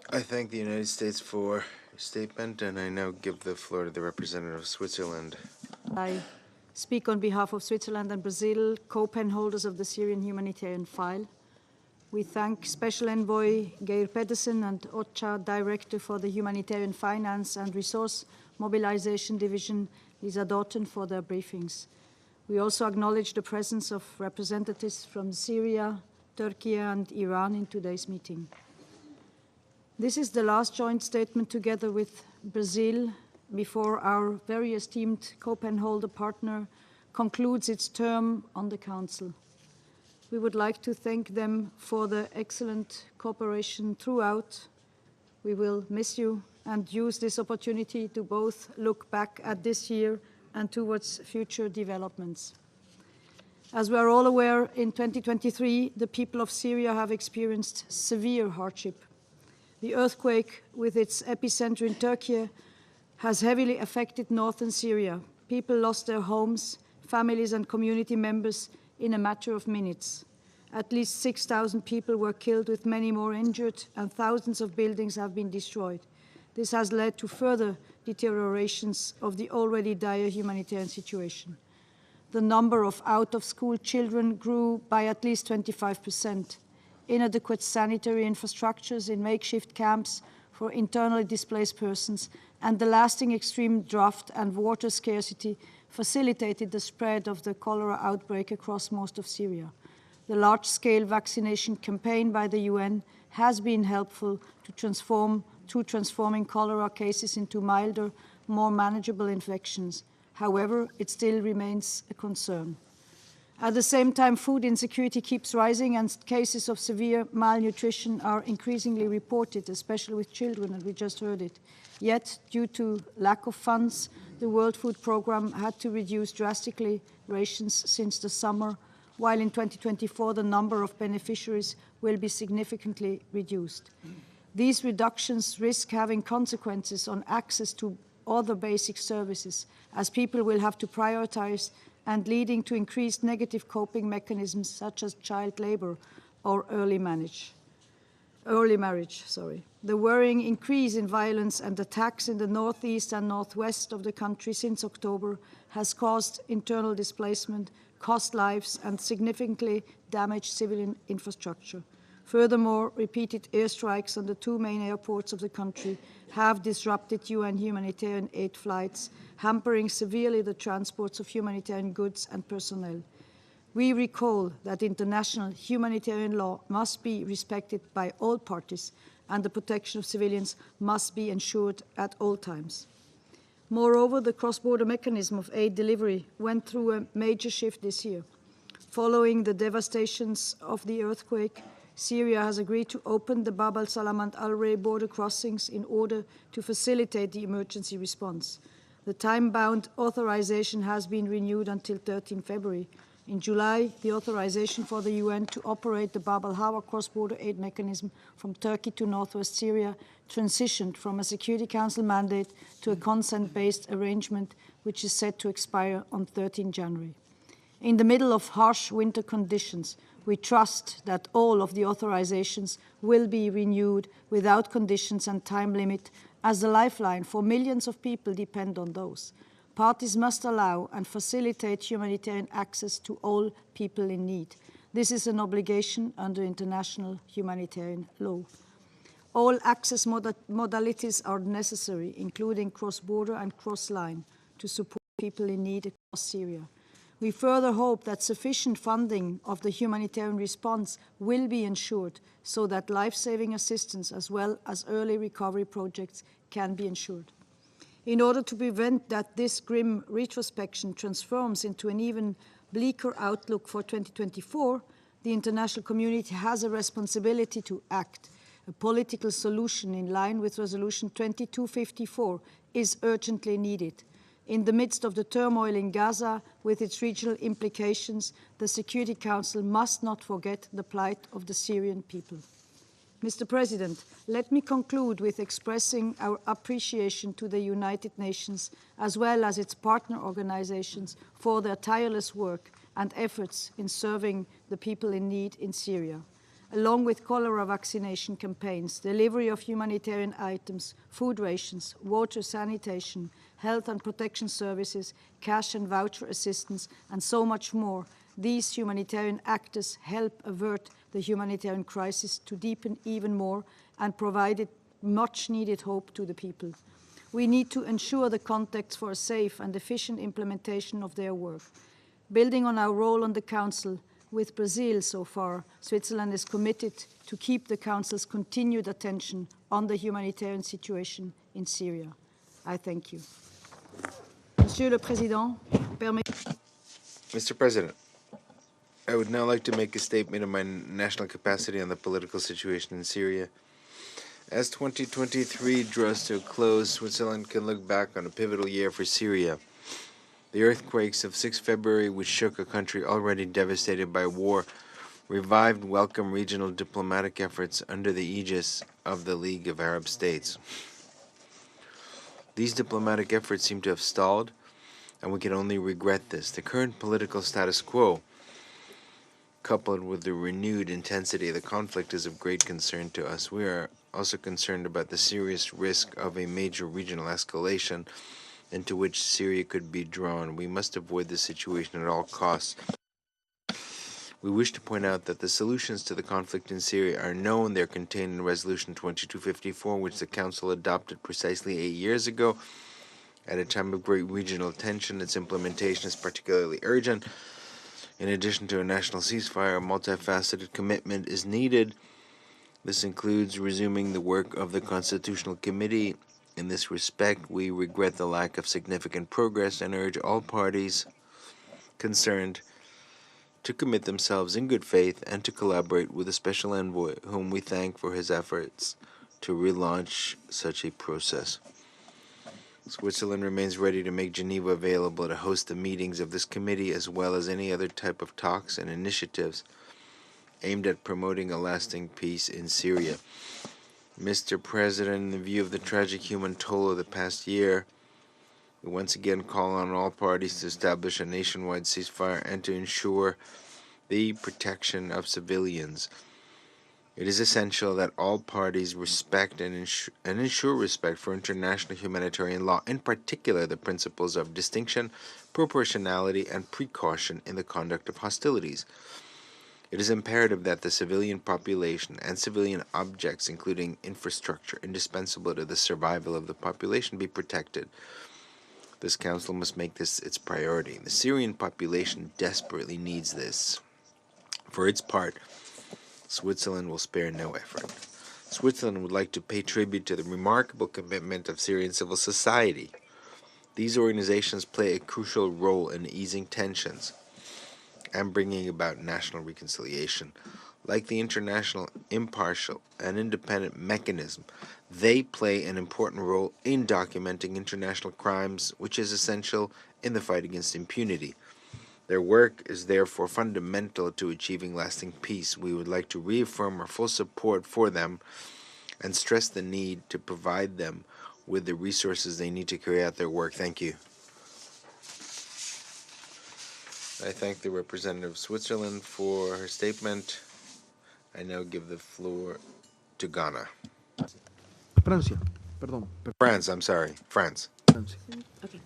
I thank the United States for your statement, and I now give the floor to the representative of Switzerland. I speak on behalf of Switzerland and Brazil, co-pen holders of the Syrian humanitarian file. We thank Special Envoy Geir Pedersen and OCHA Director for the Humanitarian Finance and Resource Mobilization Division, Lisa Doughton, for their briefings. We also acknowledge the presence of representatives from Syria, Turkey, and Iran in today's meeting. This is the last joint statement together with Brazil before our very esteemed co-pen holder partner concludes its term on the Council. We would like to thank them for the excellent cooperation throughout. We will miss you and use this opportunity to both look back at this year and towards future developments. As we are all aware, in 2023, the people of Syria have experienced severe hardship. The earthquake, with its epicenter in Turkey, has heavily affected northern Syria. People lost their homes, families and community members in a matter of minutes. At least 6,000 people were killed, with many more injured, and thousands of buildings have been destroyed. This has led to further deteriorations of the already dire humanitarian situation. The number of out-of-school children grew by at least 25%. Inadequate sanitary infrastructures in makeshift camps for internally displaced persons and the lasting extreme drought and water scarcity facilitated the spread of the cholera outbreak across most of Syria. The large-scale vaccination campaign by the UN has been helpful to transforming cholera cases into milder, more manageable infections. However, it still remains a concern. At the same time, food insecurity keeps rising and cases of severe malnutrition are increasingly reported, especially with children, and we just heard it. Yet, due to lack of funds, the World Food Programme had to reduce drastically rations since the summer, while in 2024 the number of beneficiaries will be significantly reduced. These reductions risk having consequences on access to other basic services, as people will have to prioritize, and leading to increased negative coping mechanisms such as child labor or early marriage. The worrying increase in violence and attacks in the northeast and northwest of the country since October has caused internal displacement, cost lives, and significantly damaged civilian infrastructure. Furthermore, repeated airstrikes on the two main airports of the country have disrupted UN humanitarian aid flights, hampering severely the transports of humanitarian goods and personnel. We recall that international humanitarian law must be respected by all parties, and the protection of civilians must be ensured at all times. Moreover, the cross-border mechanism of aid delivery went through a major shift this year. Following the devastations of the earthquake, Syria has agreed to open the Bab al-Salam and al-Rey border crossings in order to facilitate the emergency response. The time-bound authorization has been renewed until 13 February. In July, the authorization for the UN to operate the Bab al-Hawa cross-border aid mechanism from Turkey to northwest Syria transitioned from a Security Council mandate to a consent-based arrangement, which is set to expire on 13 January. In the middle of harsh winter conditions, we trust that all of the authorizations will be renewed without conditions and time limit, as the lifeline for millions of people depend on those. Parties must allow and facilitate humanitarian access to all people in need. This is an obligation under international humanitarian law. All access modalities are necessary, including cross-border and cross-line, to support people in need across Syria. We further hope that sufficient funding of the humanitarian response will be ensured so that life-saving assistance as well as early recovery projects can be ensured. In order to prevent that this grim retrospection transforms into an even bleaker outlook for 2024, the international community has a responsibility to act. A political solution in line with Resolution 2254 is urgently needed. In the midst of the turmoil in Gaza, with its regional implications, the Security Council must not forget the plight of the Syrian people. Mr. President, let me conclude with expressing our appreciation to the United Nations, as well as its partner organizations, for their tireless work and efforts in serving the people in need in Syria. Along with cholera vaccination campaigns, delivery of humanitarian items, food rations, water sanitation, health and protection services, cash and voucher assistance, and so much more, these humanitarian actors help avert the humanitarian crisis to deepen even more and provided much-needed hope to the people. We need to ensure the context for a safe and efficient implementation of their work. Building on our role on the Council with Brazil so far, Switzerland is committed to keep the Council's continued attention on the humanitarian situation in Syria. I thank you. Monsieur le Président, Mr. President, I would now like to make a statement of my national capacity on the political situation in Syria. As 2023 draws to a close, Switzerland can look back on a pivotal year for Syria. The earthquakes of 6 February, which shook a country already devastated by war, revived welcome regional diplomatic efforts under the aegis of the League of Arab States. These diplomatic efforts seem to have stalled, and we can only regret this. The current political status quo, coupled with the renewed intensity of the conflict, is of great concern to us. We are also concerned about the serious risk of a major regional escalation into which Syria could be drawn. We must avoid this situation at all costs. We wish to point out that the solutions to the conflict in Syria are known. They're contained in Resolution 2254, which the Council adopted precisely 8 years ago. At a time of great regional tension, its implementation is particularly urgent. In addition to a national ceasefire, a multifaceted commitment is needed. This includes resuming the work of the Constitutional Committee. In this respect, we regret the lack of significant progress and urge all parties concerned to commit themselves in good faith and to collaborate with the Special Envoy, whom we thank for his efforts to relaunch such a process. Switzerland remains ready to make Geneva available to host the meetings of this committee, as well as any other type of talks and initiatives aimed at promoting a lasting peace in Syria. Mr. President, in view of the tragic human toll of the past year, we once again call on all parties to establish a nationwide ceasefire and to ensure the protection of civilians. It is essential that all parties respect and ensure respect for international humanitarian law, in particular the principles of distinction, proportionality, and precaution in the conduct of hostilities. It is imperative that the civilian population and civilian objects, including infrastructure indispensable to the survival of the population, be protected. This Council must make this its priority. The Syrian population desperately needs this. For its part, Switzerland will spare no effort. Switzerland would like to pay tribute to the remarkable commitment of Syrian civil society. These organizations play a crucial role in easing tensions and bringing about national reconciliation. Like the international, impartial, and independent mechanism, they play an important role in documenting international crimes, which is essential in the fight against impunity. Their work is therefore fundamental to achieving lasting peace. We would like to reaffirm our full support for them and stress the need to provide them with the resources they need to carry out their work. Thank you. I thank the representative of Switzerland for her statement. I now give the floor to Ghana. Francia, perdón. France, I'm sorry. France. Francia. Okay.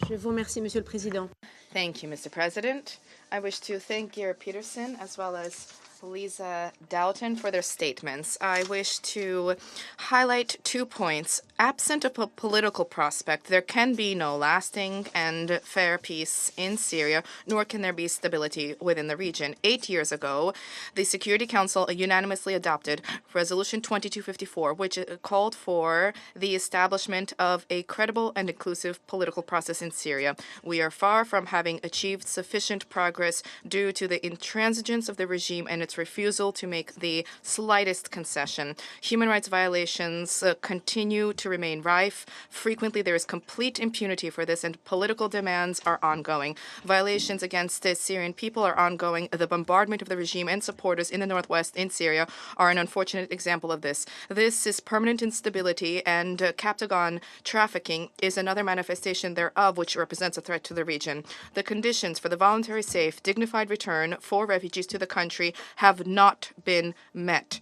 Je vous remercie, Monsieur le Président. Thank you, Mr. President. I wish to thank Geir Peterson as well as Lisa Doughton for their statements. I wish to highlight 2 points. Absent of a political prospect, there can be no lasting and fair peace in Syria, nor can there be stability within the region. 8 years ago, the Security Council unanimously adopted Resolution 2254, which called for the establishment of a credible and inclusive political process in Syria. We are far from having achieved sufficient progress due to the intransigence of the regime and its refusal to make the slightest concession. Human rights violations continue to remain rife. Frequently, there is complete impunity for this, and political demands are ongoing. Violations against the Syrian people are ongoing. The bombardment of the regime and supporters in the northwest in Syria are an unfortunate example of this. This is permanent instability, and Captagon trafficking is another manifestation thereof, which represents a threat to the region. The conditions for the voluntary, safe, dignified return for refugees to the country have not been met.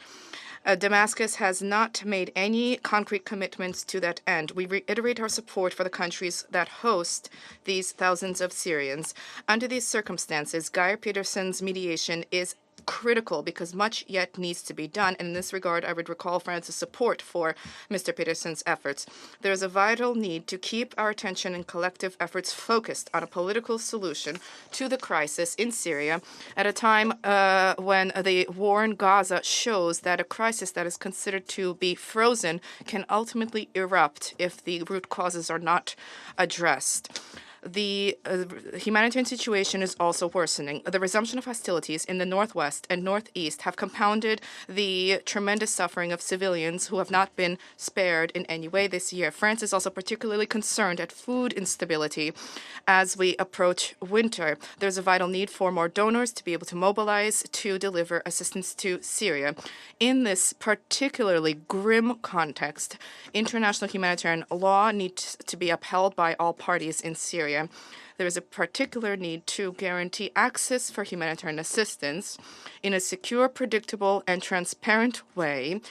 Damascus has not made any concrete commitments to that end. We reiterate our support for the countries that host these thousands of Syrians. Under these circumstances, Geir Peterson's mediation is critical because much yet needs to be done. And in this regard, I would recall France's support for Mr. Peterson's efforts. There is a vital need to keep our attention and collective efforts focused on a political solution to the crisis in Syria at a time when the war in Gaza shows that a crisis that is considered to be frozen can ultimately erupt if the root causes are not addressed. The humanitarian situation is also worsening. The resumption of hostilities in the northwest and northeast have compounded the tremendous suffering of civilians who have not been spared in any way this year. France is also particularly concerned at food instability as we approach winter. There's a vital need for more donors to be able to mobilize to deliver assistance to Syria. In this particularly grim context, international humanitarian law needs to be upheld by all parties in Syria. There is a particular need to guarantee access for humanitarian assistance in a secure, predictable, and transparent way,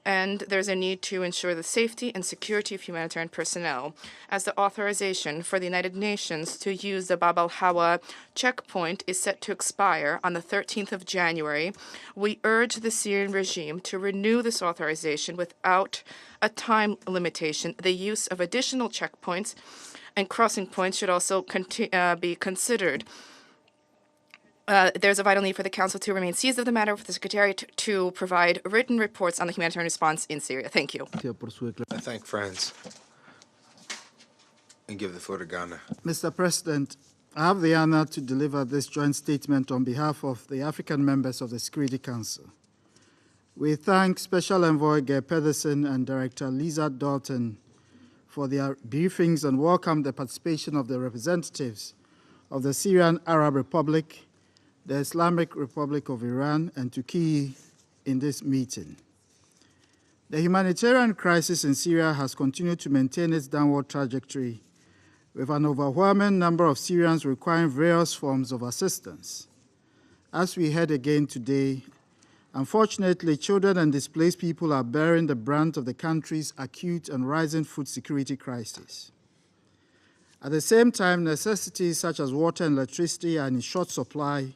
and there's a need to ensure the safety and security of humanitarian personnel. As the authorization for the United Nations to use the Bab al-Hawa checkpoint is set to expire on the 13th of January, we urge the Syrian regime to renew this authorization without a time limitation. The use of additional checkpoints and crossing points should also be considered. There's a vital need for the Council to remain seized of the matter with the Secretariat to provide written reports on the humanitarian response in Syria. Thank you. I thank France and give the floor to Ghana. Mr. President, I have the honor to deliver this joint statement on behalf of the African members of the Security Council. We thank Special Envoy Geir Pedersen and Director Lisa Dalton for their briefings and welcome the participation of the representatives of the Syrian Arab Republic, the Islamic Republic of Iran, and Turkey in this meeting. The humanitarian crisis in Syria has continued to maintain its downward trajectory, with an overwhelming number of Syrians requiring various forms of assistance. As we heard again today, unfortunately, children and displaced people are bearing the brunt of the country's acute and rising food security crisis. At the same time, necessities such as water and electricity are in short supply,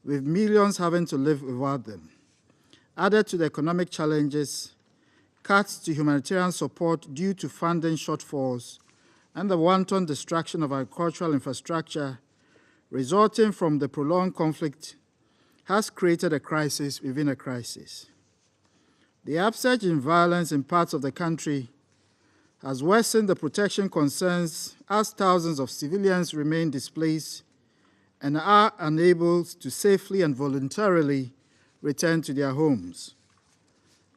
with millions having to live without them. Added to the economic challenges, cuts to humanitarian support due to funding shortfalls, and the wanton destruction of agricultural infrastructure resulting from the prolonged conflict has created a crisis within a crisis. The upsurge in violence in parts of the country has worsened the protection concerns as thousands of civilians remain displaced and are unable to safely and voluntarily return to their homes.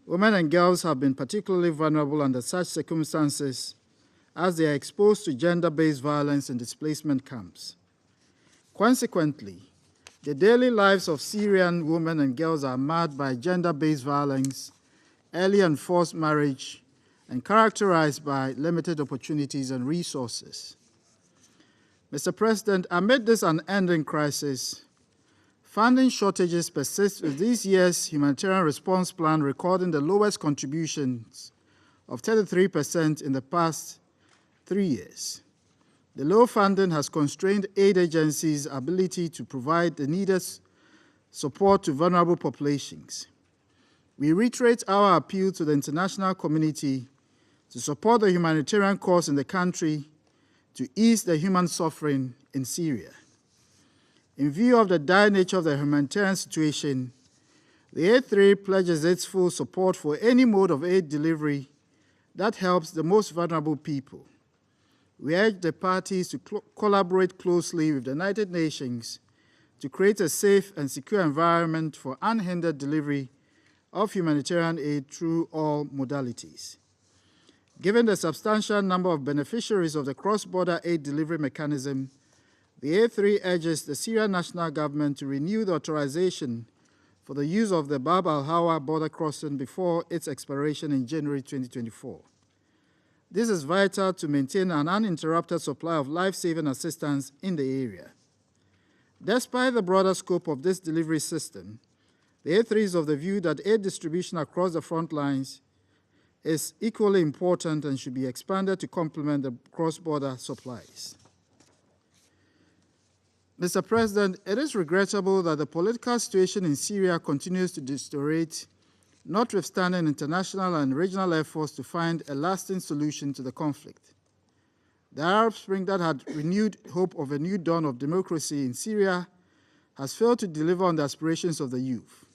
Women and girls have been particularly vulnerable under such circumstances as they are exposed to gender-based violence in displacement camps. Consequently, the daily lives of Syrian women and girls are marred by gender-based violence, early and forced marriage, and characterized by limited opportunities and resources. Mr. President, amid this unending crisis, funding shortages persist, with this year's humanitarian response plan recording the lowest contributions of 33% in the past 3 years. The low funding has constrained aid agencies' ability to provide the needed support to vulnerable populations. We reiterate our appeal to the international community to support the humanitarian cause in the country to ease the human suffering in Syria. In view of the dire nature of the humanitarian situation, the A3 pledges its full support for any mode of aid delivery that helps the most vulnerable people. We urge the parties to collaborate closely with the United Nations to create a safe and secure environment for unhindered delivery of humanitarian aid through all modalities. Given the substantial number of beneficiaries of the cross-border aid delivery mechanism, the A3 urges the Syrian national government to renew the authorization for the use of the Bab al-Hawa border crossing before its expiration in January 2024. This is vital to maintain an uninterrupted supply of life-saving assistance in the area. Despite the broader scope of this delivery system, the A3 is of the view that aid distribution across the front lines is equally important and should be expanded to complement the cross-border supplies. Mr. President, it is regrettable that the political situation in Syria continues to deteriorate, notwithstanding international and regional efforts to find a lasting solution to the conflict. The Arab Spring that had renewed hope of a new dawn of democracy in Syria has failed to deliver on the aspirations of the youth.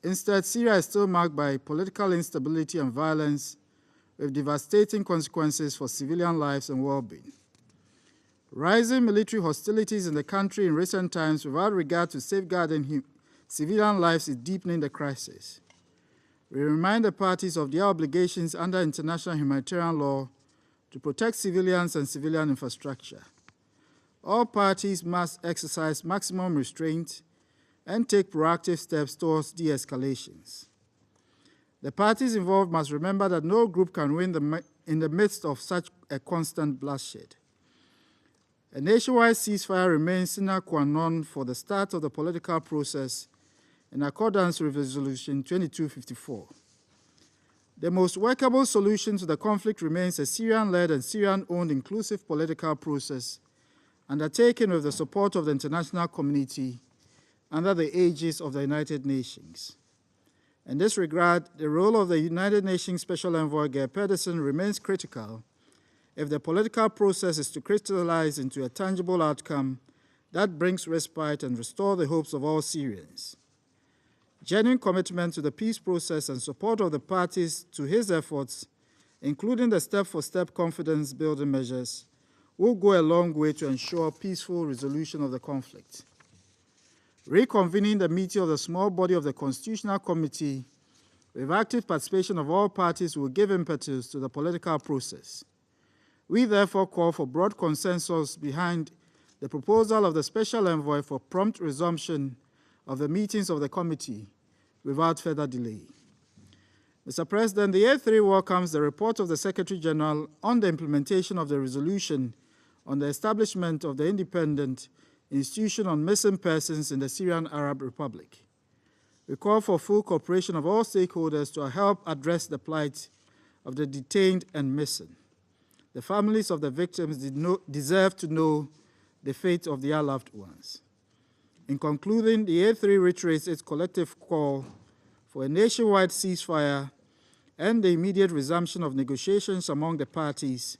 Instead, Syria is still marked by political instability and violence, with devastating consequences for civilian lives and well-being. Rising military hostilities in the country in recent times without regard to safeguarding civilian lives is deepening the crisis. We remind the parties of their obligations under international humanitarian law to protect civilians and civilian infrastructure. All parties must exercise maximum restraint and take proactive steps towards de-escalations. The parties involved must remember that no group can win in the midst of such a constant bloodshed. A nationwide ceasefire remains sine qua non for the start of the political process in accordance with Resolution 2254. The most workable solution to the conflict remains a Syrian-led and Syrian-owned inclusive political process undertaken with the support of the international community under the aegis of the United Nations. In this regard, the role of the United Nations Special Envoy Geir Pedersen remains critical if the political process is to crystallize into a tangible outcome that brings respite and restores the hopes of all Syrians. Genuine commitment to the peace process and support of the parties to his efforts, including the step-for-step confidence-building measures, will go a long way to ensure peaceful resolution of the conflict. Reconvening the meeting of the small body of the Constitutional Committee with active participation of all parties will give impetus to the political process. We therefore call for broad consensus behind the proposal of the Special Envoy for prompt resumption of the meetings of the committee without further delay. Mr. President, the A3 welcomes the report of the Secretary General on the implementation of the resolution on the establishment of the independent Institution on Missing Persons in the Syrian Arab Republic. We call for full cooperation of all stakeholders to help address the plight of the detained and missing. The families of the victims deserve to know the fate of their loved ones. In concluding, the A3 reiterates its collective call for a nationwide ceasefire and the immediate resumption of negotiations among the parties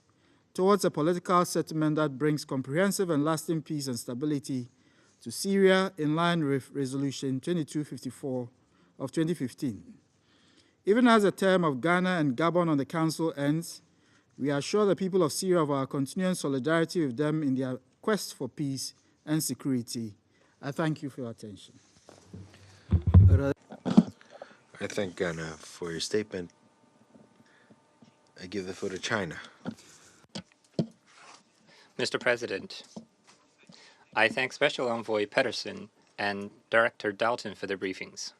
towards a political settlement that brings comprehensive and lasting peace and stability to Syria in line with Resolution 2254 of 2015. Even as the term of Ghana and Gabon on the Council ends, we assure the people of Syria of our continuing solidarity with them in their quest for peace and security. I thank you for your attention. I thank Ghana for your statement. I give the floor to China. Mr. President, I thank Special Envoy Pedersen and Director Dalton for their briefings.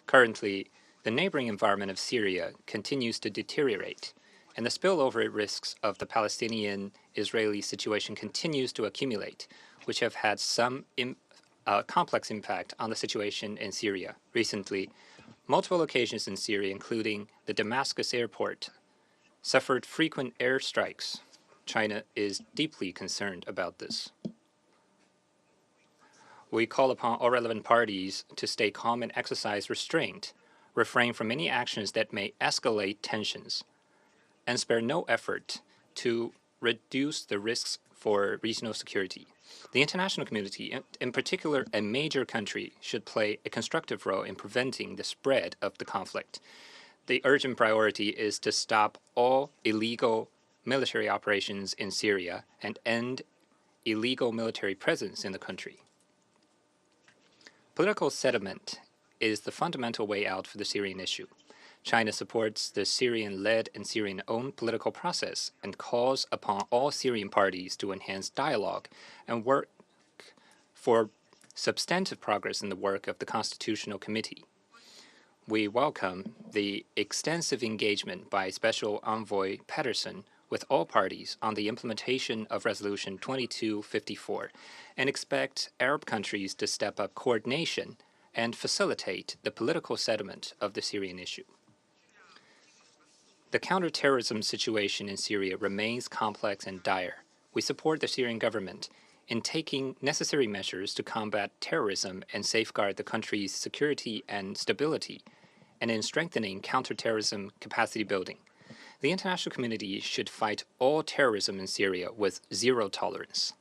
Currently, the neighboring environment of Syria continues to deteriorate, and the spillover risks of the Palestinian-Israeli situation continues to accumulate, which have had some complex impact on the situation in Syria. Recently, multiple locations in Syria, including the Damascus airport, suffered frequent airstrikes. China is deeply concerned about this. We call upon all relevant parties to stay calm and exercise restraint, refrain from any actions that may escalate tensions, and spare no effort to reduce the risks for regional security. The international community, in particular a major country, should play a constructive role in preventing the spread of the conflict. The urgent priority is to stop all illegal military operations in Syria and end illegal military presence in the country. Political settlement is the fundamental way out for the Syrian issue. China supports the Syrian-led and Syrian-owned political process and calls upon all Syrian parties to enhance dialogue and work for substantive progress in the work of the Constitutional Committee. We welcome the extensive engagement by Special Envoy Pedersen with all parties on the implementation of Resolution 2254 and expect Arab countries to step up coordination and facilitate the political settlement of the Syrian issue. The counterterrorism situation in Syria remains complex and dire. We support the Syrian government in taking necessary measures to combat terrorism and safeguard the country's security and stability, and in strengthening counterterrorism capacity building. The international community should fight all terrorism in Syria with zero tolerance.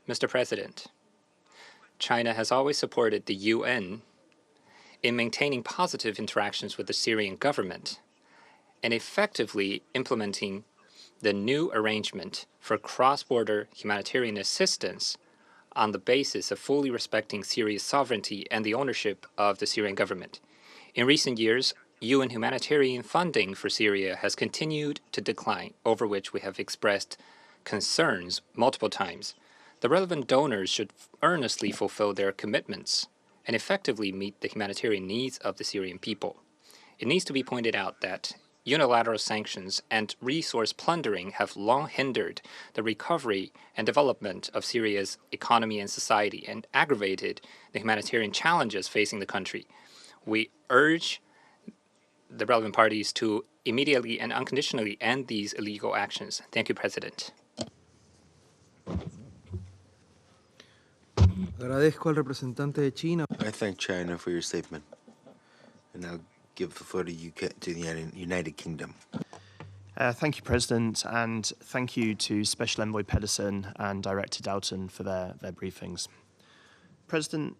Mr. President, China has always supported the UN in maintaining positive interactions with the Syrian government and effectively implementing the new arrangement for cross-border humanitarian assistance on the basis of fully respecting Syria's sovereignty and the ownership of the Syrian government. In recent years, UN humanitarian funding for Syria has continued to decline, over which we have expressed concerns multiple times. The relevant donors should earnestly fulfill their commitments and effectively meet the humanitarian needs of the Syrian people. It needs to be pointed out that unilateral sanctions and resource plundering have long hindered the recovery and development of Syria's economy and society and aggravated the humanitarian challenges facing the country. We urge the relevant parties to immediately and unconditionally end these illegal actions. Thank you, President. Agradezco al representante de China. I thank China for your statement. And I'll give the floor to the United Kingdom. Thank you, President, and thank you to Special Envoy Pedersen and Director Dalton for their briefings. President,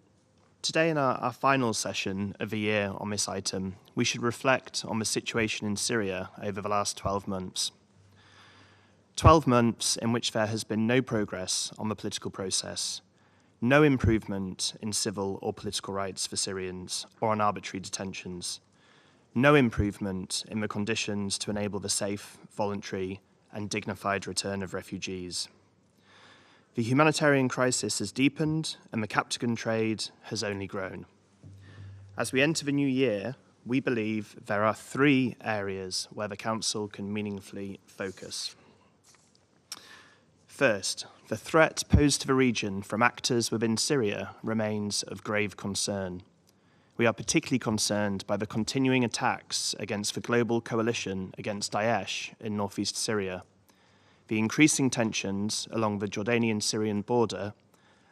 today in our final session of the year on this item, we should reflect on the situation in Syria over the last 12 months. 12 months in which there has been no progress on the political process, no improvement in civil or political rights for Syrians or on arbitrary detentions, no improvement in the conditions to enable the safe, voluntary, and dignified return of refugees. The humanitarian crisis has deepened and the captagon trade has only grown. As we enter the new year, we believe there are 3 areas where the Council can meaningfully focus. First, the threat posed to the region from actors within Syria remains of grave concern. We are particularly concerned by the continuing attacks against the global coalition against Daesh in northeast Syria, the increasing tensions along the Jordanian-Syrian border,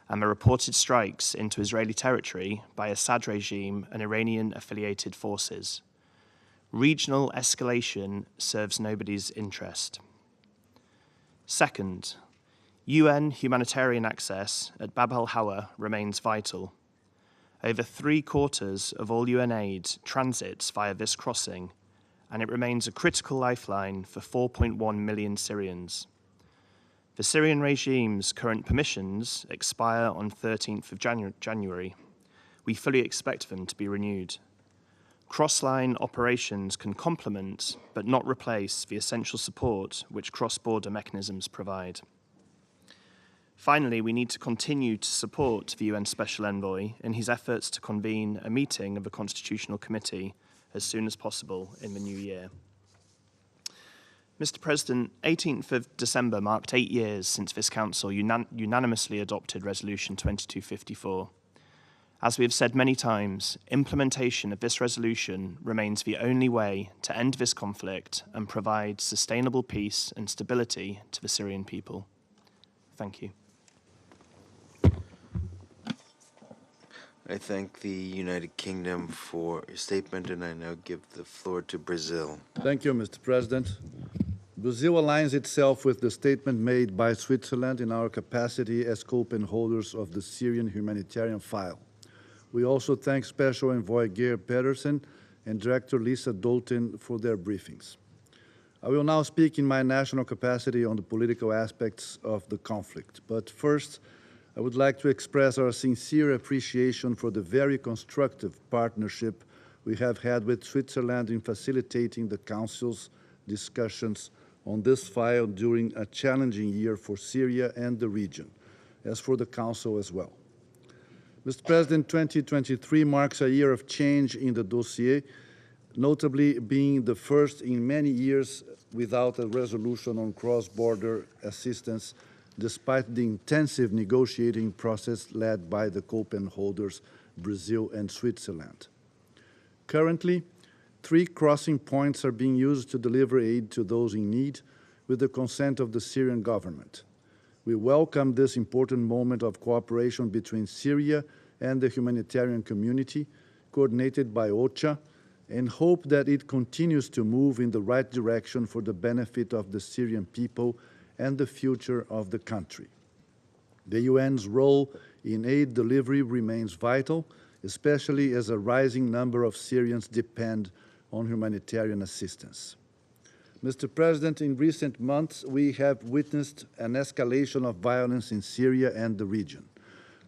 and the reported strikes into Israeli territory by Assad regime and Iranian-affiliated forces. Regional escalation serves nobody's interest. Second, UN humanitarian access at Bab al-Hawa remains vital. Over 3/4 of all UN aid transits via this crossing, and it remains a critical lifeline for 4.1 million Syrians. The Syrian regime's current permissions expire on 13th of January. We fully expect them to be renewed. Cross-line operations can complement, but not replace, the essential support which cross-border mechanisms provide. Finally, we need to continue to support the UN Special Envoy in his efforts to convene a meeting of the Constitutional Committee as soon as possible in the new year. Mr. President, 18th of December marked 8 years since this Council unanimously adopted Resolution 2254. As we have said many times, implementation of this resolution remains the only way to end this conflict and provide sustainable peace and stability to the Syrian people. Thank you. I thank the United Kingdom for your statement, and I now give the floor to Brazil. Thank you, Mr. President. Brazil aligns itself with the statement made by Switzerland in our capacity as co-pen holders of the Syrian humanitarian file. We also thank Special Envoy Geir Pedersen and Director Lisa Dalton for their briefings. I will now speak in my national capacity on the political aspects of the conflict. But first, I would like to express our sincere appreciation for the very constructive partnership we have had with Switzerland in facilitating the Council's discussions on this file during a challenging year for Syria and the region, as for the Council as well. Mr. President, 2023 marks a year of change in the dossier, notably being the first in many years without a resolution on cross-border assistance, despite the intensive negotiating process led by the co-pen holders, Brazil and Switzerland. Currently, 3 crossing points are being used to deliver aid to those in need with the consent of the Syrian government. We welcome this important moment of cooperation between Syria and the humanitarian community, coordinated by OCHA, and hope that it continues to move in the right direction for the benefit of the Syrian people and the future of the country. The UN's role in aid delivery remains vital, especially as a rising number of Syrians depend on humanitarian assistance. Mr. President, in recent months, we have witnessed an escalation of violence in Syria and the region.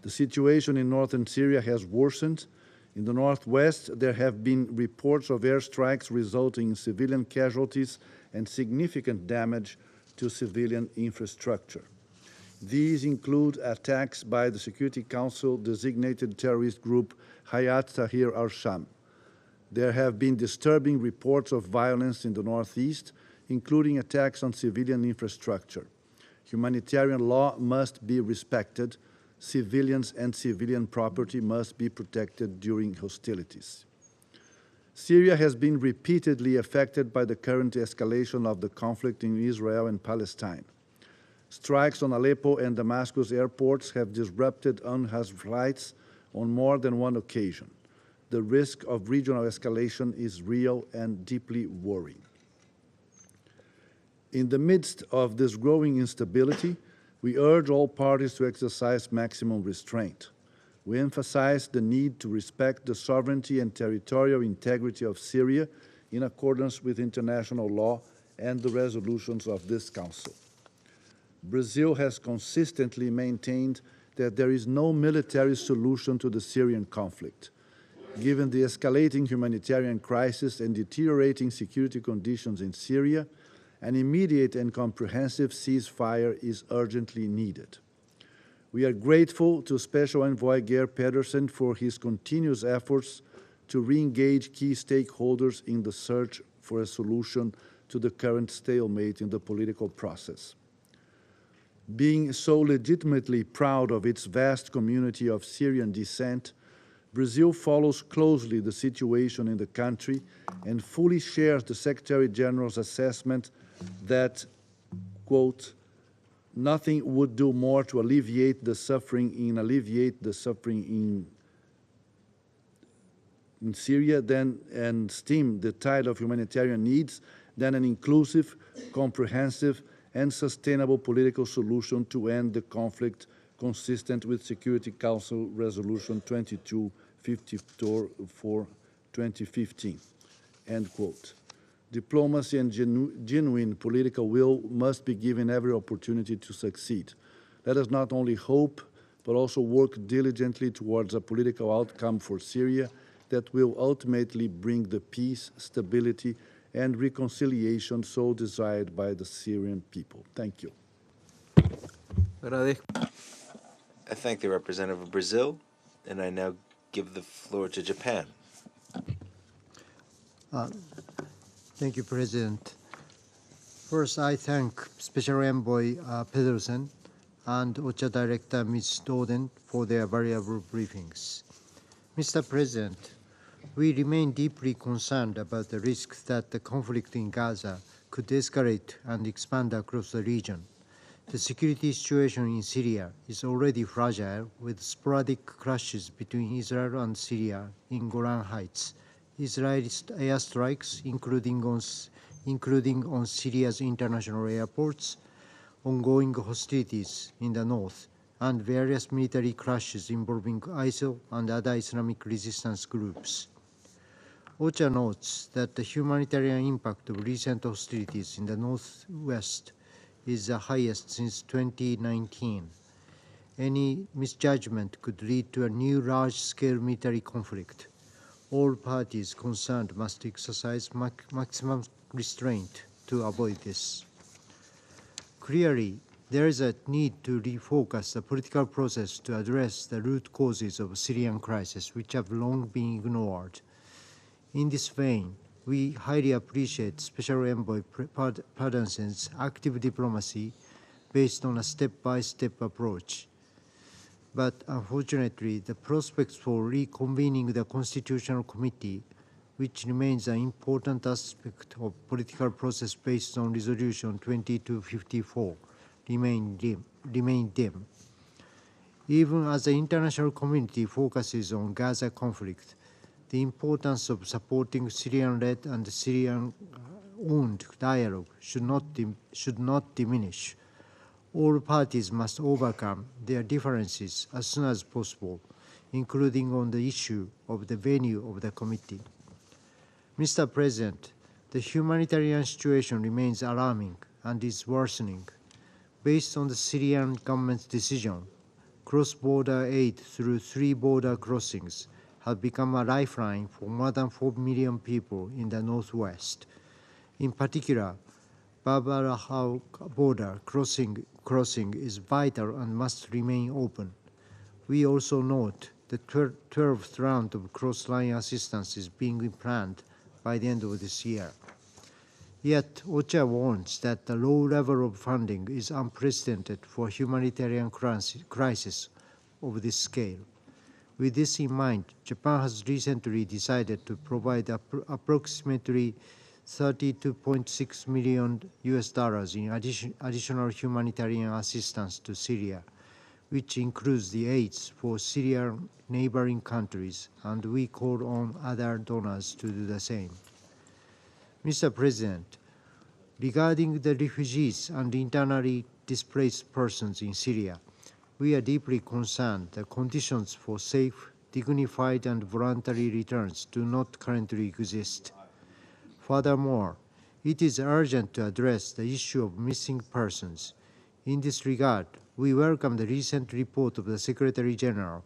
The situation in northern Syria has worsened. In the northwest, there have been reports of airstrikes resulting in civilian casualties and significant damage to civilian infrastructure. These include attacks by the Security Council designated terrorist group Hayat Tahrir al-Sham. There have been disturbing reports of violence in the northeast, including attacks on civilian infrastructure. Humanitarian law must be respected. Civilians and civilian property must be protected during hostilities. Syria has been repeatedly affected by the current escalation of the conflict in Israel and Palestine. Strikes on Aleppo and Damascus airports have disrupted UNRWA's flights on more than one occasion. The risk of regional escalation is real and deeply worrying. In the midst of this growing instability, we urge all parties to exercise maximum restraint. We emphasize the need to respect the sovereignty and territorial integrity of Syria in accordance with international law and the resolutions of this Council. Brazil has consistently maintained that there is no military solution to the Syrian conflict. Given the escalating humanitarian crisis and deteriorating security conditions in Syria, an immediate and comprehensive ceasefire is urgently needed. We are grateful to Special Envoy Geir Pedersen for his continuous efforts to re-engage key stakeholders in the search for a solution to the current stalemate in the political process. Being so legitimately proud of its vast community of Syrian descent, Brazil follows closely the situation in the country and fully shares the Secretary General's assessment that, quote, nothing would do more to alleviate the suffering in Syria and stem the tide of humanitarian needs than an inclusive, comprehensive, and sustainable political solution to end the conflict consistent with Security Council Resolution 2254 for 2015, end quote. Diplomacy and genuine political will must be given every opportunity to succeed. Let us not only hope, but also work diligently towards a political outcome for Syria that will ultimately bring the peace, stability, and reconciliation so desired by the Syrian people. Thank you. I thank the representative of Brazil, and I now give the floor to Japan. Thank you, President. First, I thank Special Envoy Pedersen and OCHA Director Ms. Doden for their valuable briefings. Mr. President, we remain deeply concerned about the risk that the conflict in Gaza could escalate and expand across the region. The security situation in Syria is already fragile, with sporadic clashes between Israel and Syria in Golan Heights, Israeli airstrikes, including on Syria's international airports, ongoing hostilities in the north, and various military clashes involving ISIL and other Islamic resistance groups. OCHA notes that the humanitarian impact of recent hostilities in the northwest is the highest since 2019. Any misjudgment could lead to a new large-scale military conflict. All parties concerned must exercise maximum restraint to avoid this. Clearly, there is a need to refocus the political process to address the root causes of the Syrian crisis, which have long been ignored. In this vein, we highly appreciate Special Envoy Pedersen's active diplomacy based on a step-by-step approach. But unfortunately, the prospects for reconvening the Constitutional Committee, which remains an important aspect of political process based on Resolution 2254, remain dim. Even as the international community focuses on Gaza conflict, the importance of supporting Syrian-led and Syrian-owned dialogue should not diminish. All parties must overcome their differences as soon as possible, including on the issue of the venue of the committee. Mr. President, the humanitarian situation remains alarming and is worsening. Based on the Syrian government's decision, cross-border aid through 3 border crossings have become a lifeline for more than 4 million people in the northwest. In particular, Bab al-Hau border crossing is vital and must remain open. We also note the 12th round of cross-line assistance is being planned by the end of this year. Yet, OCHA warns that the low level of funding is unprecedented for humanitarian crisis of this scale. With this in mind, Japan has recently decided to provide approximately $32.6 million in additional humanitarian assistance to Syria, which includes the aids for Syrian neighboring countries, and we call on other donors to do the same. Mr. President, regarding the refugees and internally displaced persons in Syria, we are deeply concerned that conditions for safe, dignified, and voluntary returns do not currently exist. Furthermore, it is urgent to address the issue of missing persons. In this regard, we welcome the recent report of the Secretary General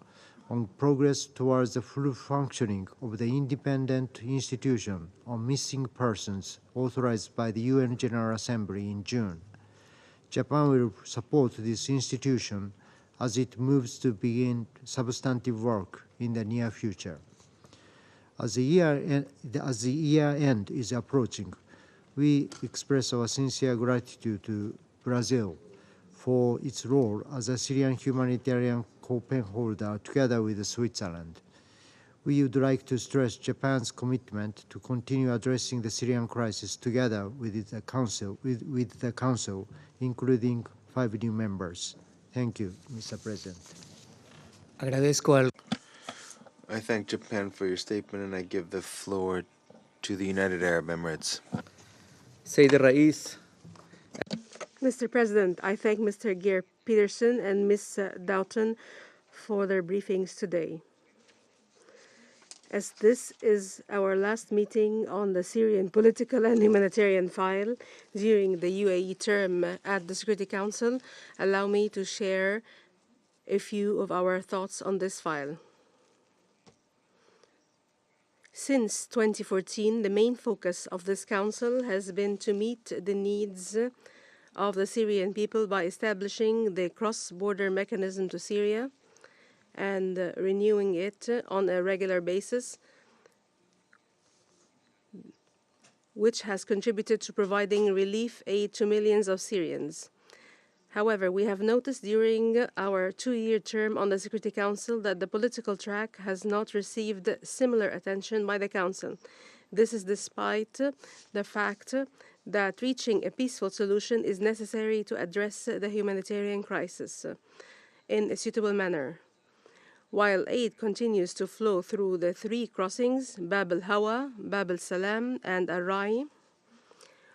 on progress towards the full functioning of the independent institution on missing persons authorized by the UN General Assembly in June. Japan will support this institution as it moves to begin substantive work in the near future. As the year end is approaching, we express our sincere gratitude to Brazil for its role as a Syrian humanitarian co-pen holder together with Switzerland. We would like to stress Japan's commitment to continue addressing the Syrian crisis together with the Council, including 5 new members. Thank you, Mr. President. I thank Japan for your statement, and I give the floor to the United Arab Emirates. Mr. President, I thank Mr. Geir Peterson and Ms. Doughton for their briefings today. As this is our last meeting on the Syrian political and humanitarian file during the UAE term at the Security Council, allow me to share a few of our thoughts on this file. Since 2014, the main focus of this Council has been to meet the needs of the Syrian people by establishing the cross-border mechanism to Syria and renewing it on a regular basis, which has contributed to providing relief aid to millions of Syrians. However, we have noticed during our 2-year term on the Security Council that the political track has not received similar attention by the Council. This is despite the fact that reaching a peaceful solution is necessary to address the humanitarian crisis in a suitable manner. While aid continues to flow through the 3 crossings, Bab al-Hawa, Bab al-Salam, and Al-Rai,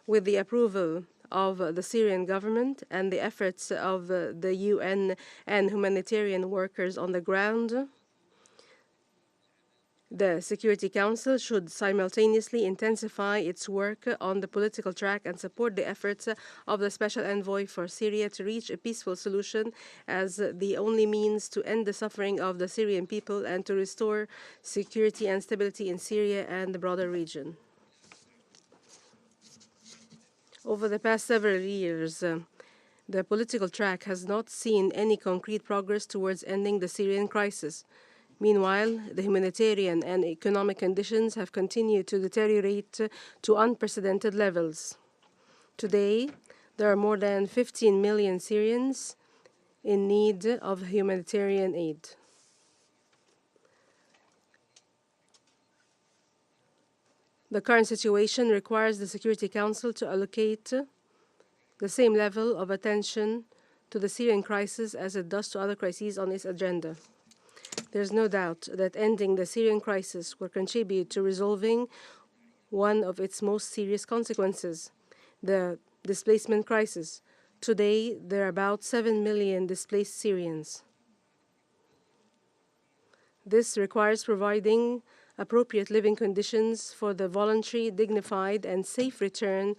with the approval of the Syrian government and the efforts of the UN and humanitarian workers on the ground, the Security Council should simultaneously intensify its work on the political track and support the efforts of the Special Envoy for Syria to reach a peaceful solution as the only means to end the suffering of the Syrian people and to restore security and stability in Syria and the broader region. Over the past several years, the political track has not seen any concrete progress towards ending the Syrian crisis. Meanwhile, the humanitarian and economic conditions have continued to deteriorate to unprecedented levels. Today, there are more than 15 million Syrians in need of humanitarian aid. The current situation requires the Security Council to allocate the same level of attention to the Syrian crisis as it does to other crises on its agenda. There's no doubt that ending the Syrian crisis will contribute to resolving one of its most serious consequences, the displacement crisis. Today, there are about 7 million displaced Syrians. This requires providing appropriate living conditions for the voluntary, dignified, and safe return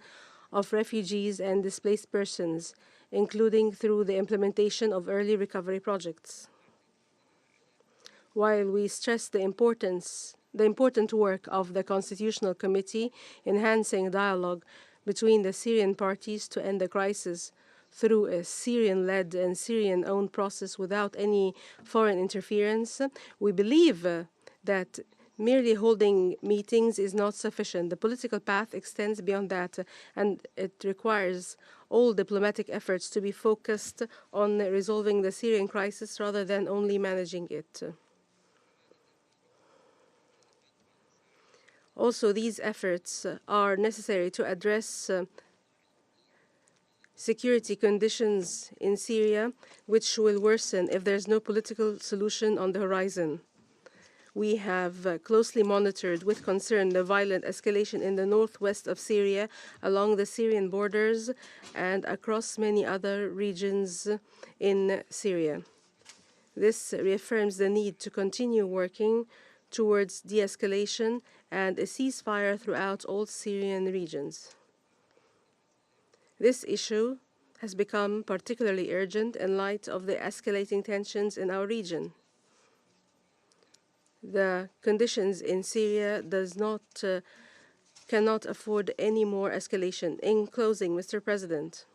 of refugees and displaced persons, including through the implementation of early recovery projects. While we stress the important work of the Constitutional Committee enhancing dialogue between the Syrian parties to end the crisis through a Syrian-led and Syrian-owned process without any foreign interference, we believe that merely holding meetings is not sufficient. The political path extends beyond that, and it requires all diplomatic efforts to be focused on resolving the Syrian crisis rather than only managing it. Also, these efforts are necessary to address security conditions in Syria, which will worsen if there's no political solution on the horizon. We have closely monitored with concern the violent escalation in the northwest of Syria, along the Syrian borders, and across many other regions in Syria. This reaffirms the need to continue working towards de-escalation and a ceasefire throughout all Syrian regions. This issue has become particularly urgent in light of the escalating tensions in our region. The conditions in Syria cannot afford any more escalation. In closing, Mr. President,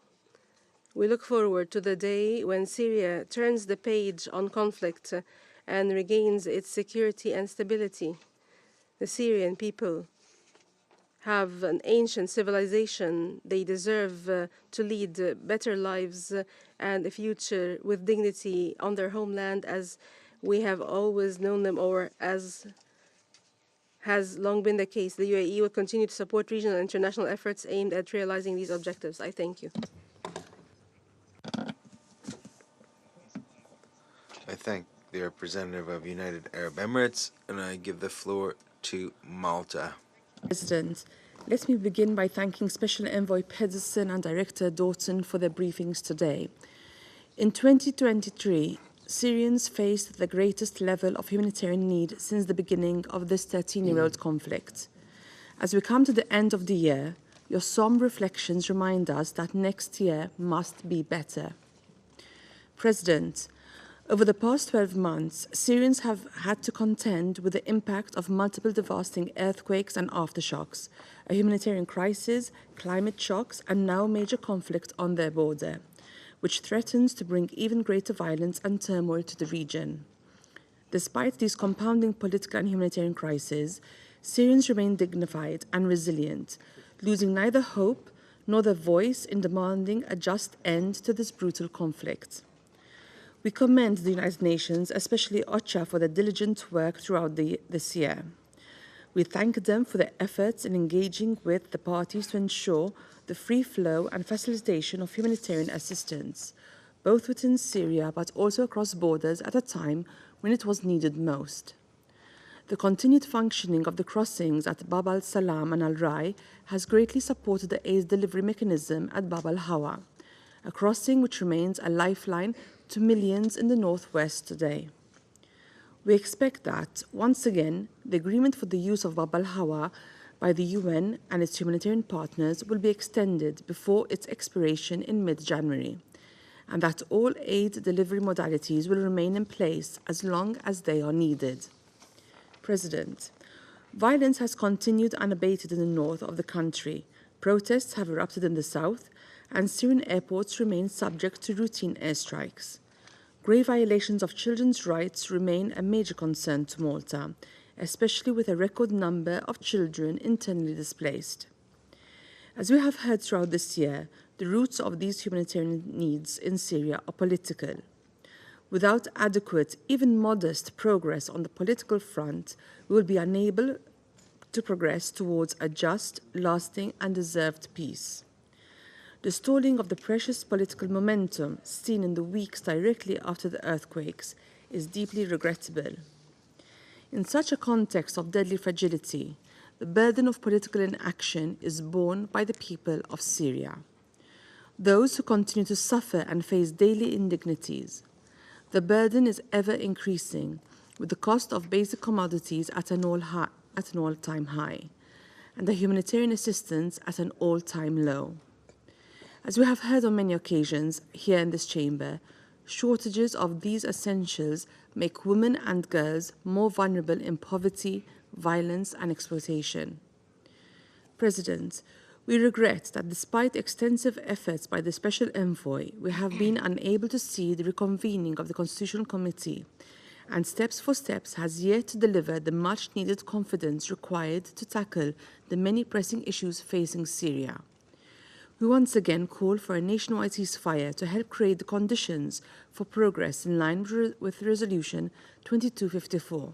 we look forward to the day when Syria turns the page on conflict and regains its security and stability. The Syrian people have an ancient civilization. They deserve to lead better lives and a future with dignity on their homeland as we have always known them, or as has long been the case. The UAE will continue to support regional and international efforts aimed at realizing these objectives. I thank you. I thank the representative of United Arab Emirates, and I give the floor to Malta. President, let me begin by thanking Special Envoy Pedersen and Director Doughton for their briefings today. In 2023, Syrians faced the greatest level of humanitarian need since the beginning of this 13-year-old conflict. As we come to the end of the year, your somber reflections remind us that next year must be better. President, over the past 12 months, Syrians have had to contend with the impact of multiple devastating earthquakes and aftershocks, a humanitarian crisis, climate shocks, and now major conflict on their border, which threatens to bring even greater violence and turmoil to the region. Despite these compounding political and humanitarian crises, Syrians remain dignified and resilient, losing neither hope nor their voice in demanding a just end to this brutal conflict. We commend the United Nations, especially OCHA, for their diligent work throughout this year. We thank them for their efforts in engaging with the parties to ensure the free flow and facilitation of humanitarian assistance, both within Syria but also across borders at a time when it was needed most. The continued functioning of the crossings at Bab al-Salam and Al-Rai has greatly supported the aid delivery mechanism at Bab al-Hawa, a crossing which remains a lifeline to millions in the northwest today. We expect that, once again, the agreement for the use of Bab al-Hawa by the UN and its humanitarian partners will be extended before its expiration in mid-January, and that all aid delivery modalities will remain in place as long as they are needed. President, violence has continued unabated in the north of the country. Protests have erupted in the south, and Syrian airports remain subject to routine airstrikes. Grave violations of children's rights remain a major concern to Malta, especially with a record number of children internally displaced. As we have heard throughout this year, the roots of these humanitarian needs in Syria are political. Without adequate, even modest progress on the political front, we will be unable to progress towards a just, lasting, and deserved peace. The stalling of the precious political momentum seen in the weeks directly after the earthquakes is deeply regrettable. In such a context of deadly fragility, the burden of political inaction is borne by the people of Syria, those who continue to suffer and face daily indignities. The burden is ever increasing, with the cost of basic commodities at an all-time high, and the humanitarian assistance at an all-time low. As we have heard on many occasions here in this chamber, shortages of these essentials make women and girls more vulnerable in poverty, violence, and exploitation. President, we regret that despite extensive efforts by the Special Envoy, we have been unable to see the reconvening of the Constitutional Committee, and Steps for Steps has yet to deliver the much-needed confidence required to tackle the many pressing issues facing Syria. We once again call for a nationwide ceasefire to help create the conditions for progress in line with Resolution 2254.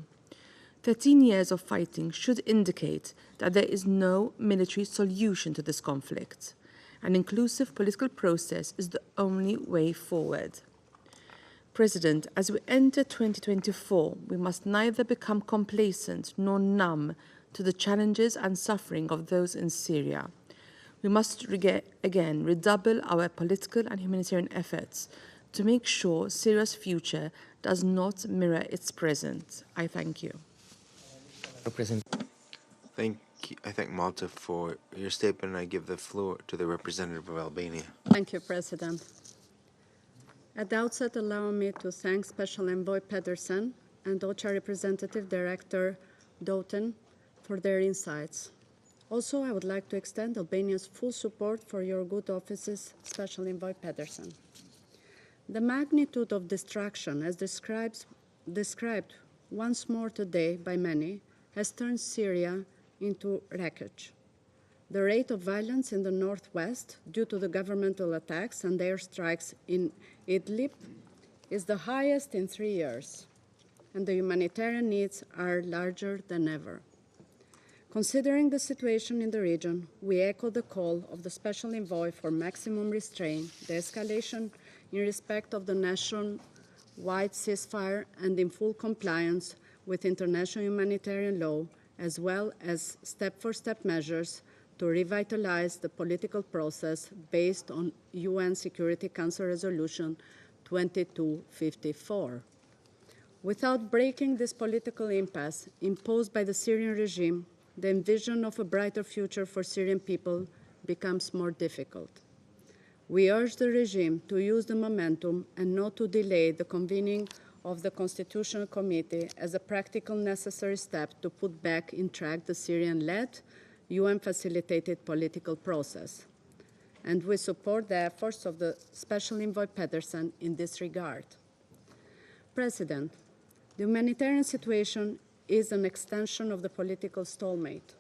13 years of fighting should indicate that there is no military solution to this conflict. An inclusive political process is the only way forward. President, as we enter 2024, we must neither become complacent nor numb to the challenges and suffering of those in Syria. We must again redouble our political and humanitarian efforts to make sure Syria's future does not mirror its present. I thank you. I thank Malta for your statement, and I give the floor to the representative of Albania. Thank you, President. At the outset, allow me to thank Special Envoy Pedersen and OCHA Representative Director Doughton for their insights. Also, I would like to extend Albania's full support for your good offices, Special Envoy Pedersen. The magnitude of destruction, as described once more today by many, has turned Syria into wreckage. The rate of violence in the northwest due to the governmental attacks and airstrikes in Idlib is the highest in 3 years, and the humanitarian needs are larger than ever. Considering the situation in the region, we echo the call of the Special Envoy for maximum restraint, the escalation in respect of the nationwide ceasefire, and in full compliance with international humanitarian law, as well as step-for-step measures to revitalize the political process based on UN Security Council Resolution 2254. Without breaking this political impasse imposed by the Syrian regime, the envision of a brighter future for Syrian people becomes more difficult. We urge the regime to use the momentum and not to delay the convening of the Constitutional Committee as a practical necessary step to put back in track the Syrian-led, UN-facilitated political process. And we support the efforts of the Special Envoy Pedersen in this regard. President, the humanitarian situation is an extension of the political stalemate.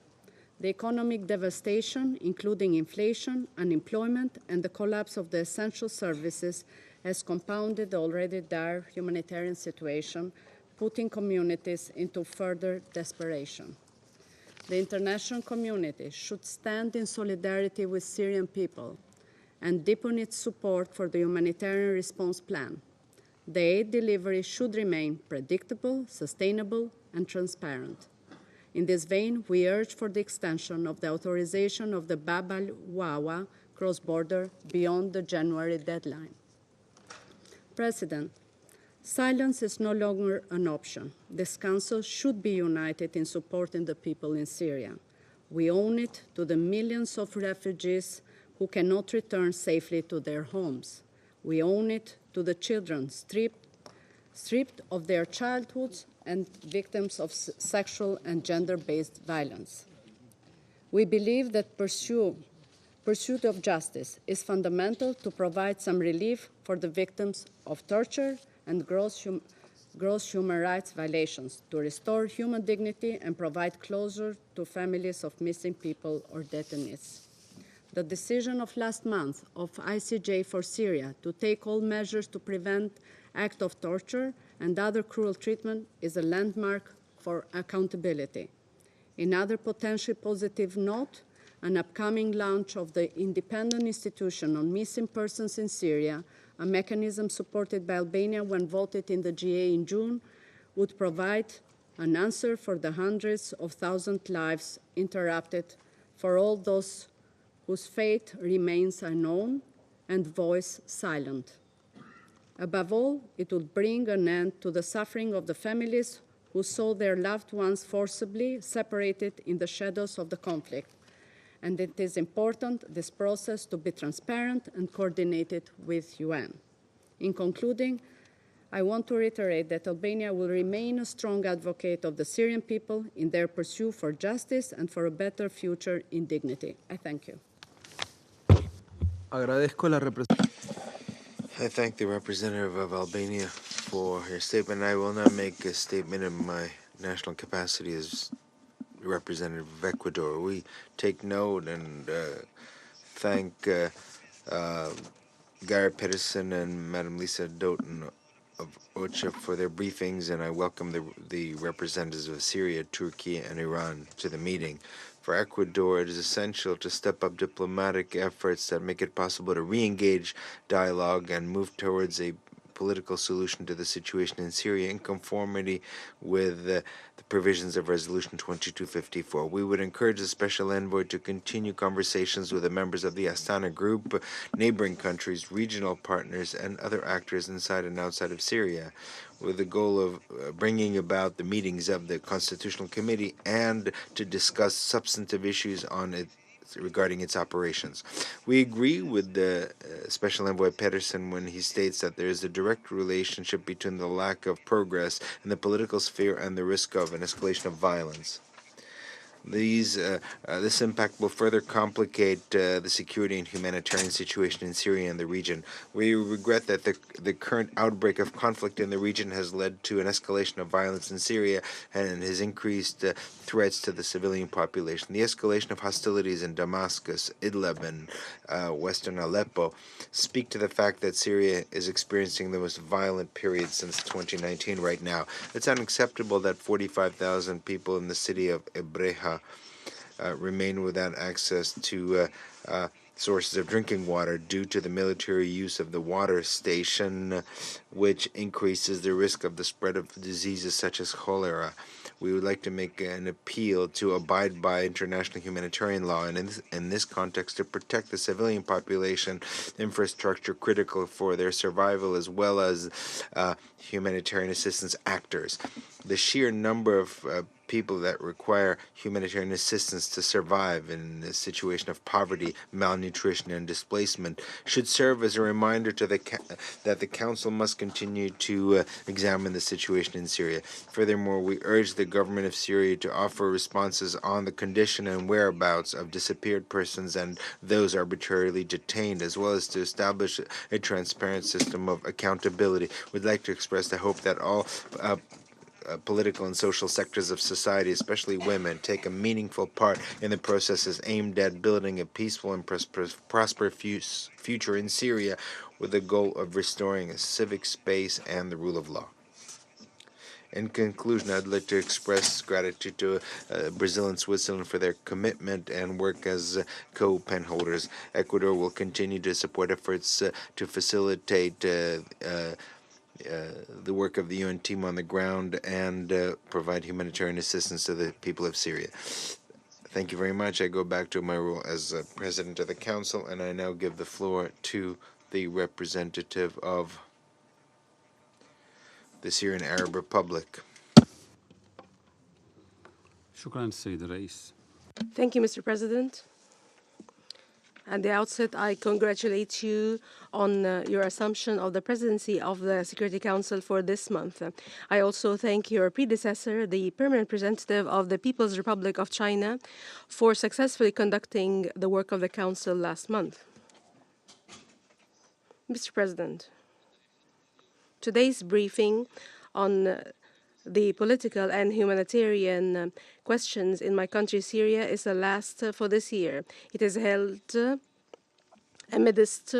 The economic devastation, including inflation, unemployment, and the collapse of the essential services, has compounded the already dire humanitarian situation, putting communities into further desperation. The international community should stand in solidarity with Syrian people and deepen its support for the humanitarian response plan. The aid delivery should remain predictable, sustainable, and transparent. In this vein, we urge for the extension of the authorization of the Bab al-Wawa cross-border beyond the January deadline. President, silence is no longer an option. This Council should be united in supporting the people in Syria. We owe it to the millions of refugees who cannot return safely to their homes. We owe it to the children stripped of their childhoods and victims of sexual and gender-based violence. We believe that pursuit of justice is fundamental to provide some relief for the victims of torture and gross human rights violations, to restore human dignity and provide closure to families of missing people or detainees. The decision of last month of ICJ for Syria to take all measures to prevent acts of torture and other cruel treatment is a landmark for accountability. In other potentially positive note, an upcoming launch of the Independent Institution on Missing Persons in Syria, a mechanism supported by Albania when voted in the GA in June, would provide an answer for the hundreds of thousands lives interrupted, for all those whose fate remains unknown and voice silent. Above all, it would bring an end to the suffering of the families who saw their loved ones forcibly separated in the shadows of the conflict. And it is important, this process, to be transparent and coordinated with UN. In concluding, I want to reiterate that Albania will remain a strong advocate of the Syrian people in their pursuit for justice and for a better future in dignity. I thank you. Agradezco la representación. I thank the representative of Albania for her statement. I will not make a statement in my national capacity as representative of Ecuador. We take note and thank Gary Pedersen and Madam Lisa Doughton of OCHA for their briefings, and I welcome the representatives of Syria, Turkey, and Iran to the meeting. For Ecuador, it is essential to step up diplomatic efforts that make it possible to re-engage dialogue and move towards a political solution to the situation in Syria in conformity with the provisions of Resolution 2254. We would encourage the Special Envoy to continue conversations with the members of the Astana Group, neighboring countries, regional partners, and other actors inside and outside of Syria, with the goal of bringing about the meetings of the Constitutional Committee and to discuss substantive issues on it regarding its operations. We agree with the Special Envoy Pedersen when he states that there is a direct relationship between the lack of progress in the political sphere and the risk of an escalation of violence. This impact will further complicate the security and humanitarian situation in Syria and the region. We regret that the current outbreak of conflict in the region has led to an escalation of violence in Syria and has increased threats to the civilian population. The escalation of hostilities in Damascus, Idlib, and western Aleppo speak to the fact that Syria is experiencing the most violent period since 2019 right now. It's unacceptable that 45,000 people in the city of Ebreha remain without access to sources of drinking water due to the military use of the water station, which increases the risk of the spread of diseases such as cholera. We would like to make an appeal to abide by international humanitarian law and in this context to protect the civilian population infrastructure critical for their survival as well as humanitarian assistance actors. The sheer number of people that require humanitarian assistance to survive in a situation of poverty, malnutrition, and displacement should serve as a reminder to that the Council must continue to examine the situation in Syria. Furthermore, we urge the government of Syria to offer responses on the condition and whereabouts of disappeared persons and those arbitrarily detained, as well as to establish a transparent system of accountability. We'd like to express the hope that all political and social sectors of society, especially women, take a meaningful part in the processes aimed at building a peaceful and prosperous future in Syria with the goal of restoring a civic space and the rule of law. In conclusion, I'd like to express gratitude to Brazil and Switzerland for their commitment and work as co-pen holders. Ecuador will continue to support efforts to facilitate the work of the UN team on the ground and provide humanitarian assistance to the people of Syria. Thank you very much. I go back to my role as President of the Council, and I now give the floor to the representative of the Syrian Arab Republic. Thank you, Mr. President. At the outset, I congratulate you on your assumption of the presidency of the Security Council for this month. I also thank your predecessor, the permanent representative of the People's Republic of China, for successfully conducting the work of the Council last month. Mr. President, today's briefing on the political and humanitarian questions in my country, Syria, is the last for this year. It is held amidst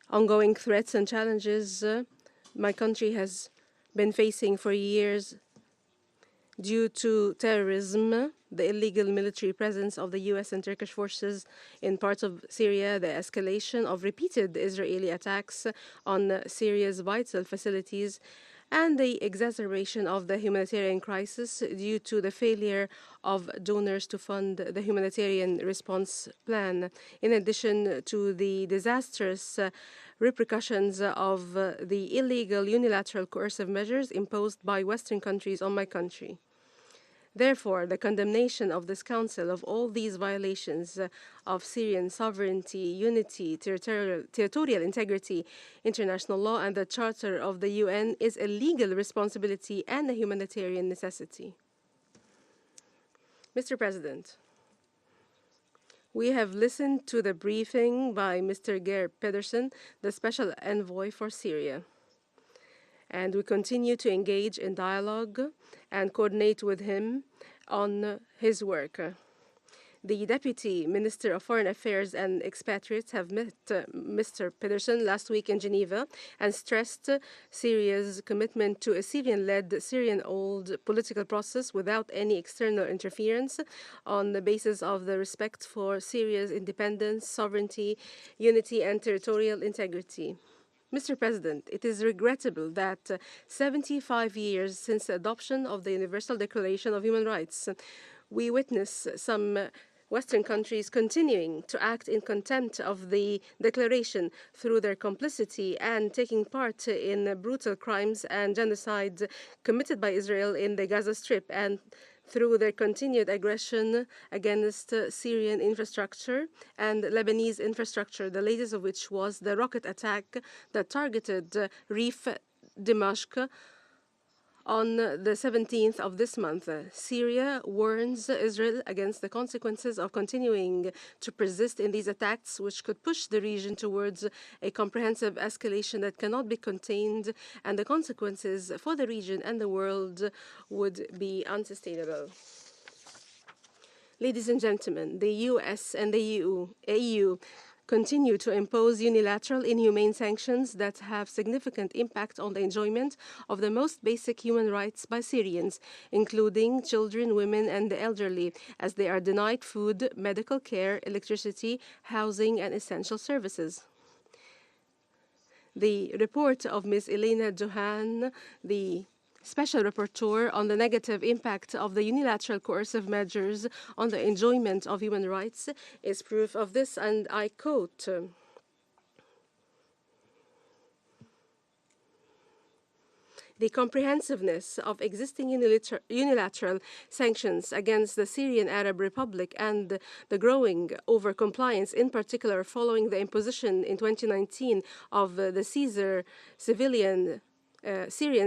ongoing threats and challenges my country has been facing for years due to terrorism the illegal military presence of the US and Turkish forces in parts of Syria, the escalation of repeated Israeli attacks on Syria's vital facilities, and the exacerbation of the humanitarian crisis due to the failure of donors to fund the humanitarian response plan, in addition to the disastrous repercussions of the illegal unilateral coercive measures imposed by Western countries on my country. Therefore, the condemnation of this Council of all these violations of Syrian sovereignty, unity, territorial integrity, international law, and the Charter of the UN is a legal responsibility and a humanitarian necessity. Mr. President, we have listened to the briefing by Mr. Geir Pedersen, the Special Envoy for Syria, and we continue to engage in dialogue and coordinate with him on his work. The Deputy Minister of Foreign Affairs and Expatriates have met Mr. Pedersen last week in Geneva and stressed Syria's commitment to a Syrian-led, Syrian-old political process without any external interference on the basis of the respect for Syria's independence, sovereignty, unity, and territorial integrity. Mr. President, it is regrettable that 75 years since the adoption of the Universal Declaration of Human Rights, we witness some Western countries continuing to act in contempt of the declaration through their complicity and taking part in brutal crimes and genocide committed by Israel in the Gaza Strip, and through their continued aggression against Syrian infrastructure and Lebanese infrastructure, the latest of which was the rocket attack that targeted Reef Dimashq on the 17th of this month. Syria warns Israel against the consequences of continuing to persist in these attacks, which could push the region towards a comprehensive escalation that cannot be contained, and the consequences for the region and the world would be unsustainable. Ladies and gentlemen, the US and the EU continue to impose unilateral, inhumane sanctions that have significant impact on the enjoyment of the most basic human rights by Syrians, including children, women, and the elderly, as they are denied food, medical care, electricity, housing, and essential services. The report of Ms. Elena Johan, the Special Rapporteur on the negative impact of the unilateral coercive measures on the enjoyment of human rights, is proof of this, and I quote, "The comprehensiveness of existing unilateral sanctions against the Syrian Arab Republic and the growing over-compliance, in particular following the imposition in 2019 of the Syrian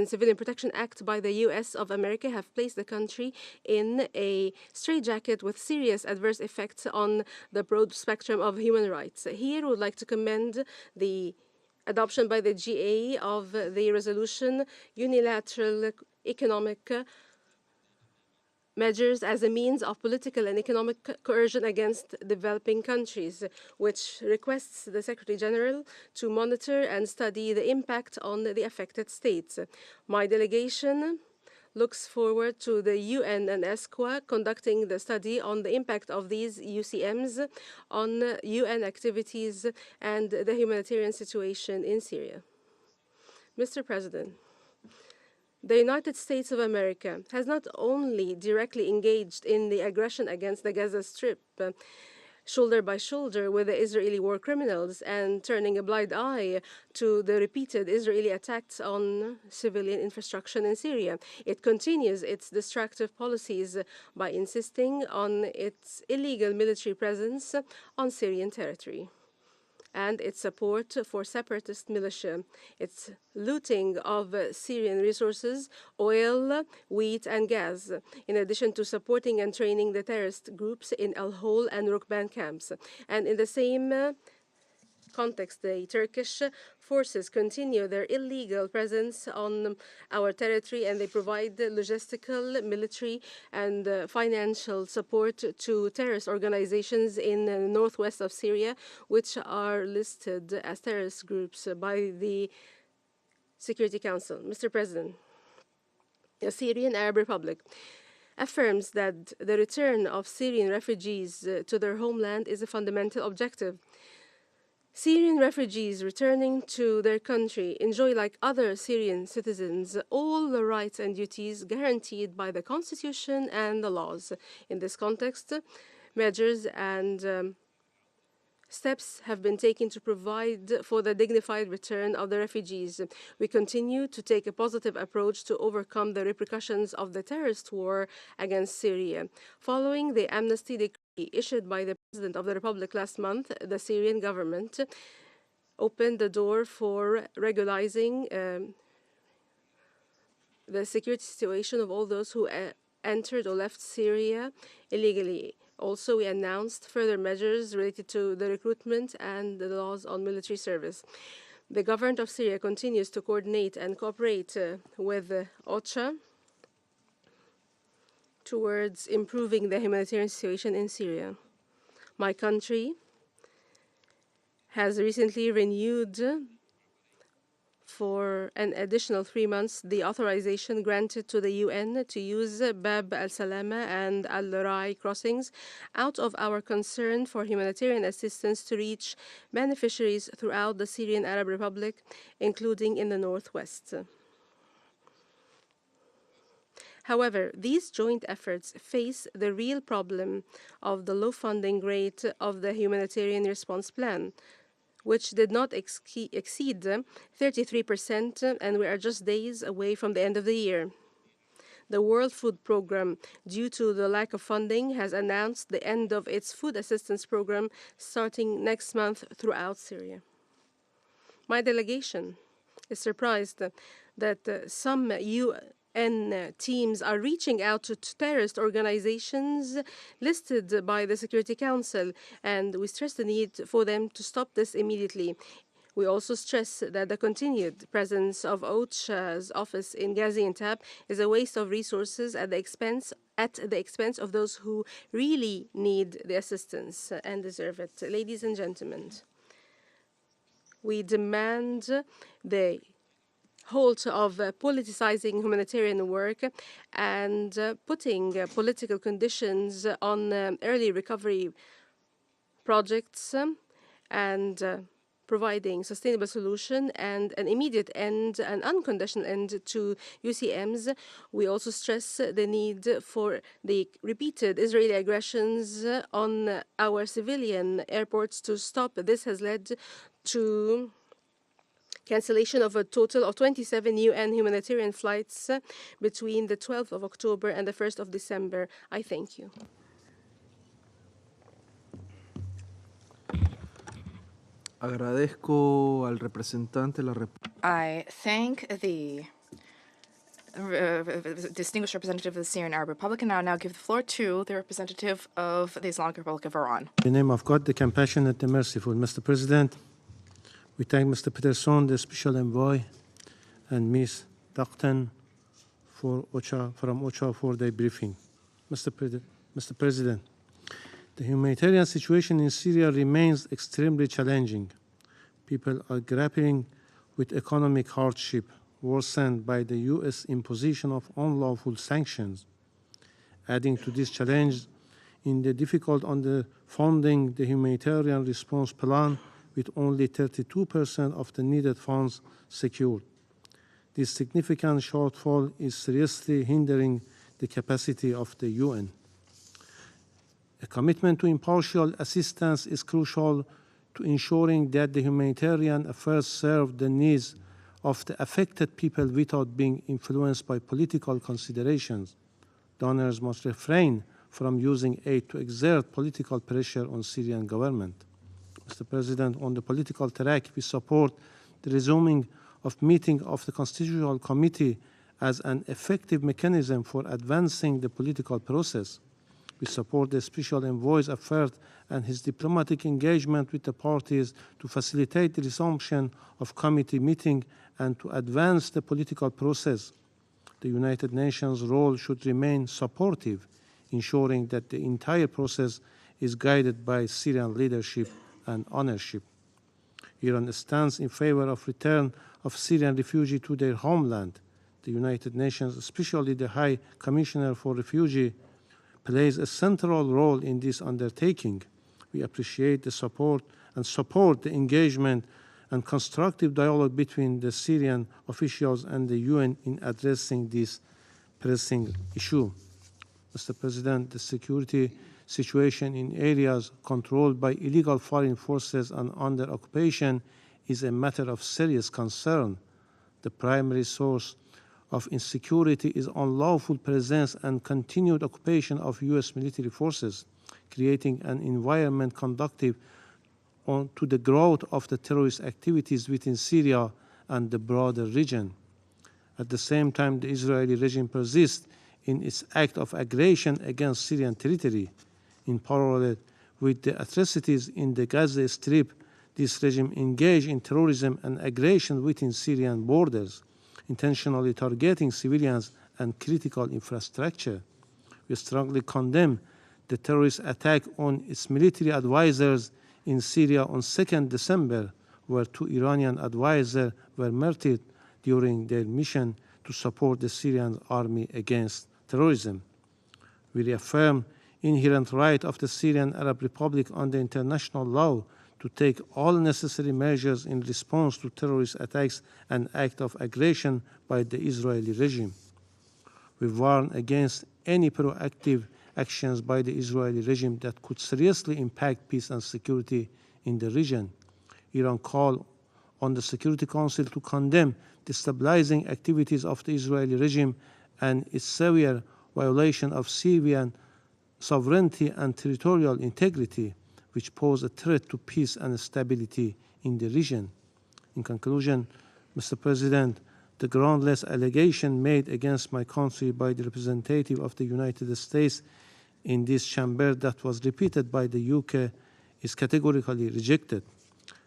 Civilian Protection Act by the US of America, have placed the country in a straitjacket with serious adverse effects on the broad spectrum of human rights." Here, I would like to commend the adoption by the GA of the resolution Unilateral Economic Measures as a means of political and economic coercion against developing countries, which requests the Secretary General to monitor and study the impact on the affected states. My delegation looks forward to the UN and ESCWA conducting the study on the impact of these UCMs on UN activities and the humanitarian situation in Syria. Mr. President, the United States of America has not only directly engaged in the aggression against the Gaza Strip, shoulder by shoulder with the Israeli war criminals, and turning a blind eye to the repeated Israeli attacks on civilian infrastructure in Syria. It continues its destructive policies by insisting on its illegal military presence on Syrian territory, and its support for separatist militia, its looting of Syrian resources, oil, wheat, and gas, in addition to supporting and training the terrorist groups in Al-Hol and Rukban camps. And in the same context, the Turkish forces continue their illegal presence on our territory, and they provide logistical, military, and financial support to terrorist organizations in the northwest of Syria, which are listed as terrorist groups by the Security Council. Mr. President, the Syrian Arab Republic, affirms that the return of Syrian refugees to their homeland is a fundamental objective. Syrian refugees returning to their country enjoy, like other Syrian citizens, all the rights and duties guaranteed by the Constitution and the laws. In this context, measures and steps have been taken to provide for the dignified return of the refugees. We continue to take a positive approach to overcome the repercussions of the terrorist war against Syria. Following the amnesty decree issued by the President of the Republic last month, the Syrian government opened the door for regularizing the security situation of all those who entered or left Syria illegally. Also, we announced further measures related to the recruitment and the laws on military service. The government of Syria continues to coordinate and cooperate with OCHA towards improving the humanitarian situation in Syria. My country has recently renewed for an additional 3 months the authorization granted to the UN to use Bab al-Salama and al-Rai crossings out of our concern for humanitarian assistance to reach beneficiaries throughout the Syrian Arab Republic, including in the northwest. However, these joint efforts face the real problem of the low funding rate of the humanitarian response plan, which did not exceed 33%, and we are just days away from the end of the year. The World Food Programme, due to the lack of funding, has announced the end of its food assistance program starting next month throughout Syria. My delegation is surprised that some UN teams are reaching out to terrorist organizations listed by the Security Council, and we stress the need for them to stop this immediately. We also stress that the continued presence of OCHA's office in Gaziantep is a waste of resources at the expense of those who really need the assistance and deserve it. Ladies and gentlemen, we demand the halt of politicizing humanitarian work and putting political conditions on early recovery projects and providing sustainable solution and an immediate end, an unconditional end to UCMs. We also stress the need for the repeated Israeli aggressions on our civilian airports to stop. This has led to cancellation of a total of 27 UN humanitarian flights between the 12th of October and the 1st of December. I thank you. Agradezco al representante la I thank the distinguished representative of the Syrian Arab Republic, and I'll now give the floor to the representative of the Islamic Republic of Iran. In the name of God, the compassionate and merciful, Mr. President, we thank Mr. Peterson, the Special Envoy, and Ms. Daqton from OCHA for their briefing. Mr. President, the humanitarian situation in Syria remains extremely challenging. People are grappling with economic hardship worsened by the U.S. imposition of unlawful sanctions. Adding to this challenge in the difficult funding the humanitarian response plan with only 32% of the needed funds secured. This significant shortfall is seriously hindering the capacity of the UN. A commitment to impartial assistance is crucial to ensuring that the humanitarian efforts serve the needs of the affected people without being influenced by political considerations. Donors must refrain from using aid to exert political pressure on Syrian government. Mr. President, on the political track, we support the resuming of meeting of the Constitutional Committee as an effective mechanism for advancing the political process. We support the Special Envoy's effort and his diplomatic engagement with the parties to facilitate the resumption of committee meeting and to advance the political process. The United Nations' role should remain supportive, ensuring that the entire process is guided by Syrian leadership and ownership. Iran stands in favor of return of Syrian refugees to their homeland. the United Nations, especially the High Commissioner for Refugees, plays a central role in this undertaking. We appreciate the support the engagement and constructive dialogue between the Syrian officials and the UN in addressing this pressing issue. Mr. President, the security situation in areas controlled by illegal foreign forces and under occupation is a matter of serious concern. The primary source of insecurity is unlawful presence and continued occupation of U.S. military forces, creating an environment conducive to the growth of the terrorist activities within Syria and the broader region. At the same time, the Israeli regime persists in its act of aggression against Syrian territory. In parallel with the atrocities in the Gaza Strip, this regime engaged in terrorism and aggression within Syrian borders, intentionally targeting civilians and critical infrastructure. We strongly condemn the terrorist attack on its military advisors in Syria on 2nd December, where 2 Iranian advisors were murdered during their mission to support the Syrian army against terrorism. We reaffirm inherent right of the Syrian Arab Republic under international law to take all necessary measures in response to terrorist attacks and acts of aggression by the Israeli regime. We warn against any proactive actions by the Israeli regime that could seriously impact peace and security in the region. Iran called on the Security Council to condemn destabilizing activities of the Israeli regime and its severe violation of Syrian sovereignty and territorial integrity, which pose a threat to peace and stability in the region. In conclusion, Mr. President, the groundless allegation made against my country by the representative of the United States in this chamber that was repeated by the UK is categorically rejected.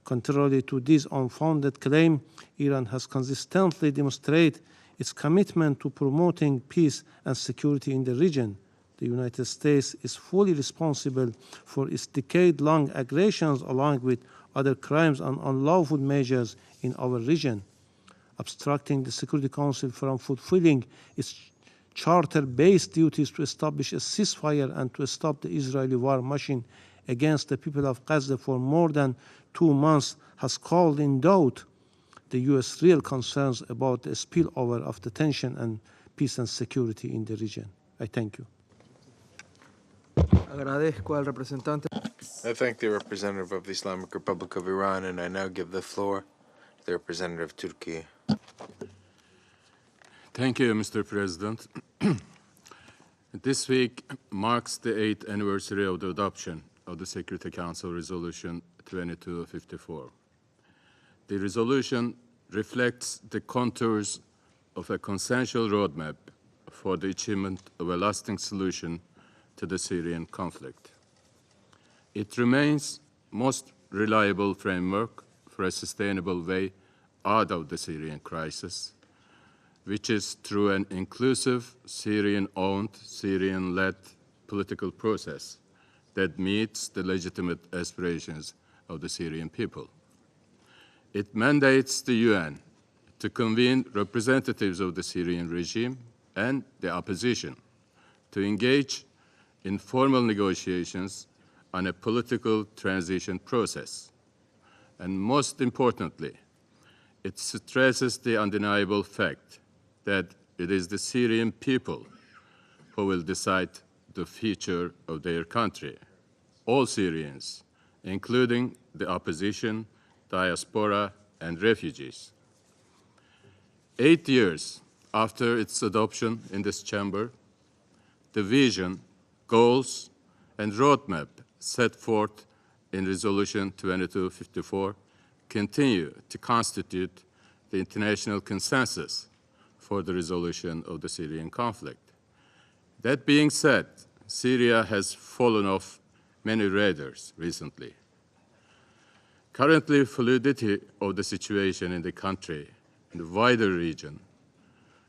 Contrary to this unfounded claim, Iran has consistently demonstrated its commitment to promoting peace and security in the region. The United States is fully responsible for its decade-long aggressions along with other crimes and unlawful measures in our region. Obstructing the Security Council from fulfilling its charter-based duties to establish a ceasefire and to stop the Israeli war machine against the people of Gaza for more than 2 months has called in doubt the U.S. real concerns about the spillover of the tension and peace and security in the region. I thank you. Agradezco al representante. I thank the representative of the Islamic Republic of Iran, and I now give the floor to the representative of Turkey. Thank you, Mr. President. This week marks the 8th anniversary of the adoption of the Security Council Resolution 2254. The resolution reflects the contours of a consensual roadmap for the achievement of a lasting solution to the Syrian conflict. It remains most reliable framework for a sustainable way out of the Syrian crisis, which is through an inclusive, Syrian-owned, Syrian-led political process that meets the legitimate aspirations of the Syrian people. It mandates the UN to convene representatives of the Syrian regime and the opposition to engage in formal negotiations on a political transition process. And most importantly, it stresses the undeniable fact that it is the Syrian people who will decide the future of their country. All Syrians, including the opposition, diaspora, and refugees. 8 years after its adoption in this chamber, the vision, goals, and roadmap set forth in Resolution 2254 continue to constitute the international consensus for the resolution of the Syrian conflict. That being said, Syria has fallen off many radars recently. Currently, fluidity of the situation in the country and the wider region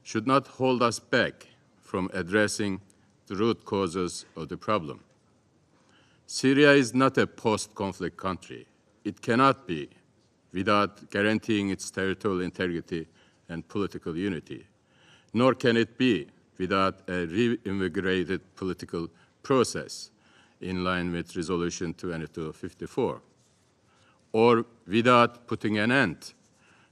should not hold us back from addressing the root causes of the problem. Syria is not a post-conflict country. It cannot be without guaranteeing its territorial integrity and political unity. nor can it be without a reinvigorated political process in line with Resolution 2254, or without putting an end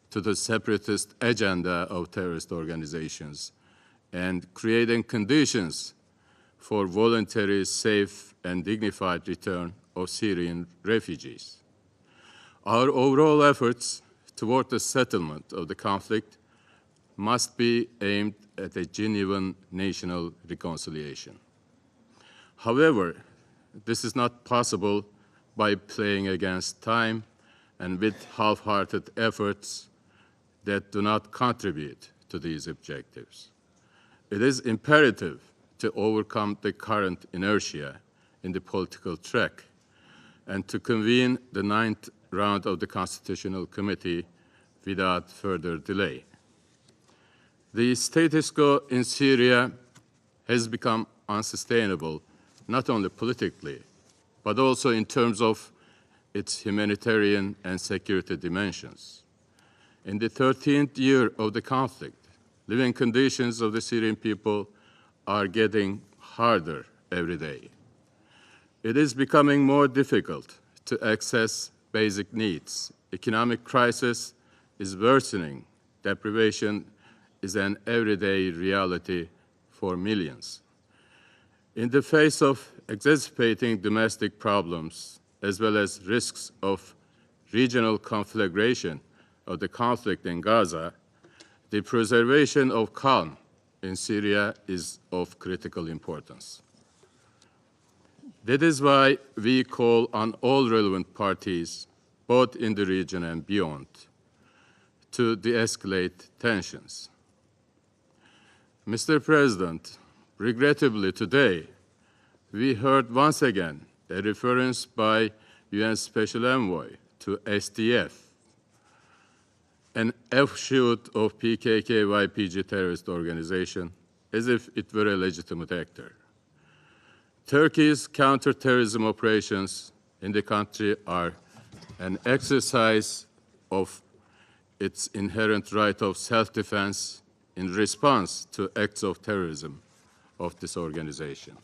to the separatist agenda of terrorist organizations and creating conditions for voluntary, safe, and dignified return of Syrian refugees. Our overall efforts toward the settlement of the conflict must be aimed at a genuine national reconciliation. However, this is not possible by playing against time and with half-hearted efforts that do not contribute to these objectives. It is imperative to overcome the current inertia in the political track and to convene the 9th round of the Constitutional Committee without further delay. The status quo in Syria has become unsustainable, not only politically, but also in terms of its humanitarian and security dimensions. In the 13th year of the conflict, living conditions of the Syrian people are getting harder every day. It is becoming more difficult to access basic needs. Economic crisis is worsening. Deprivation is an everyday reality for millions. In the face of exacerbating domestic problems, as well as risks of regional conflagration of the conflict in Gaza, the preservation of calm in Syria is of critical importance. That is why we call on all relevant parties, both in the region and beyond, to de-escalate tensions. Mr. President, regrettably today, we heard once again a reference by UN Special Envoy to SDF, an offshoot of PKK-YPG terrorist organization, as if it were a legitimate actor. Turkey's counterterrorism operations in the country are an exercise of its inherent right of self-defense in response to acts of terrorism of this organization.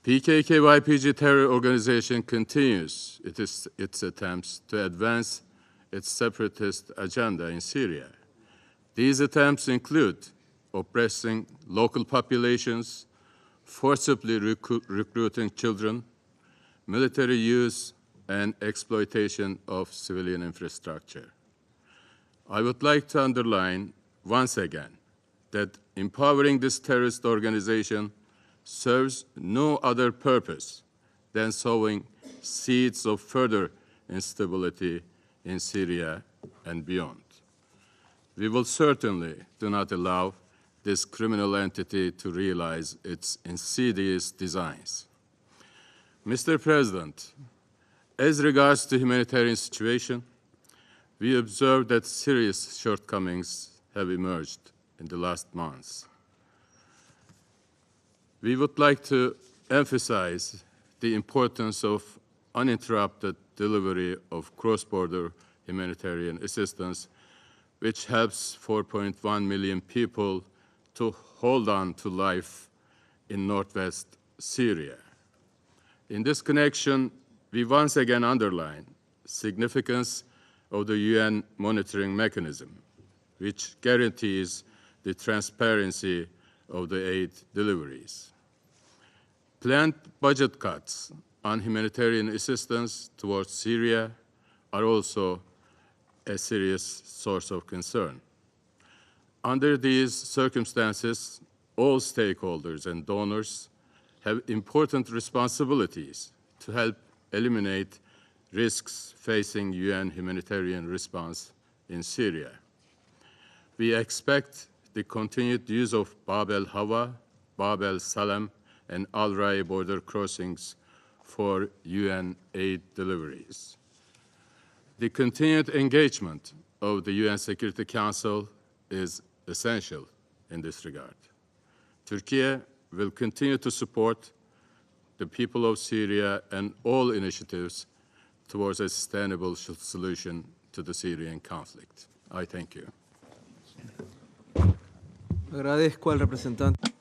PKK-YPG terror organization continues its attempts to advance its separatist agenda in Syria. These attempts include oppressing local populations, forcibly recruiting children, military use, and exploitation of civilian infrastructure. I would like to underline once again that empowering this terrorist organization serves no other purpose than sowing seeds of further instability in Syria and beyond. We will certainly do not allow this criminal entity to realize its insidious designs. Mr. President, as regards the humanitarian situation, we observe that serious shortcomings have emerged in the last months. We would like to emphasize the importance of uninterrupted delivery of cross-border humanitarian assistance, which helps 4.1 million people to hold on to life in northwest Syria. In this connection, we once again underline significance of the UN monitoring mechanism, which guarantees the transparency of the aid deliveries. Planned budget cuts on humanitarian assistance towards Syria are also a serious source of concern. Under these circumstances, all stakeholders and donors have important responsibilities to help eliminate risks facing UN humanitarian response in Syria. We expect the continued use of Bab el-Hawa, Bab el-Salam, and Al-Rai border crossings for UN aid deliveries. The continued engagement of the UN Security Council is essential in this regard. Turkey will continue to support the people of Syria and all initiatives towards a sustainable solution to the Syrian conflict. I thank you. Agradezco al representante.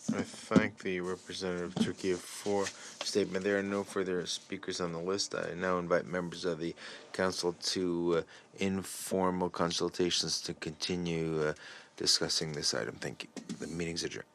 I thank the representative of Turkey for statement. There are no further speakers on the list. I now invite members of the council to informal consultations to continue discussing this item. Thank you. The meeting's adjourned.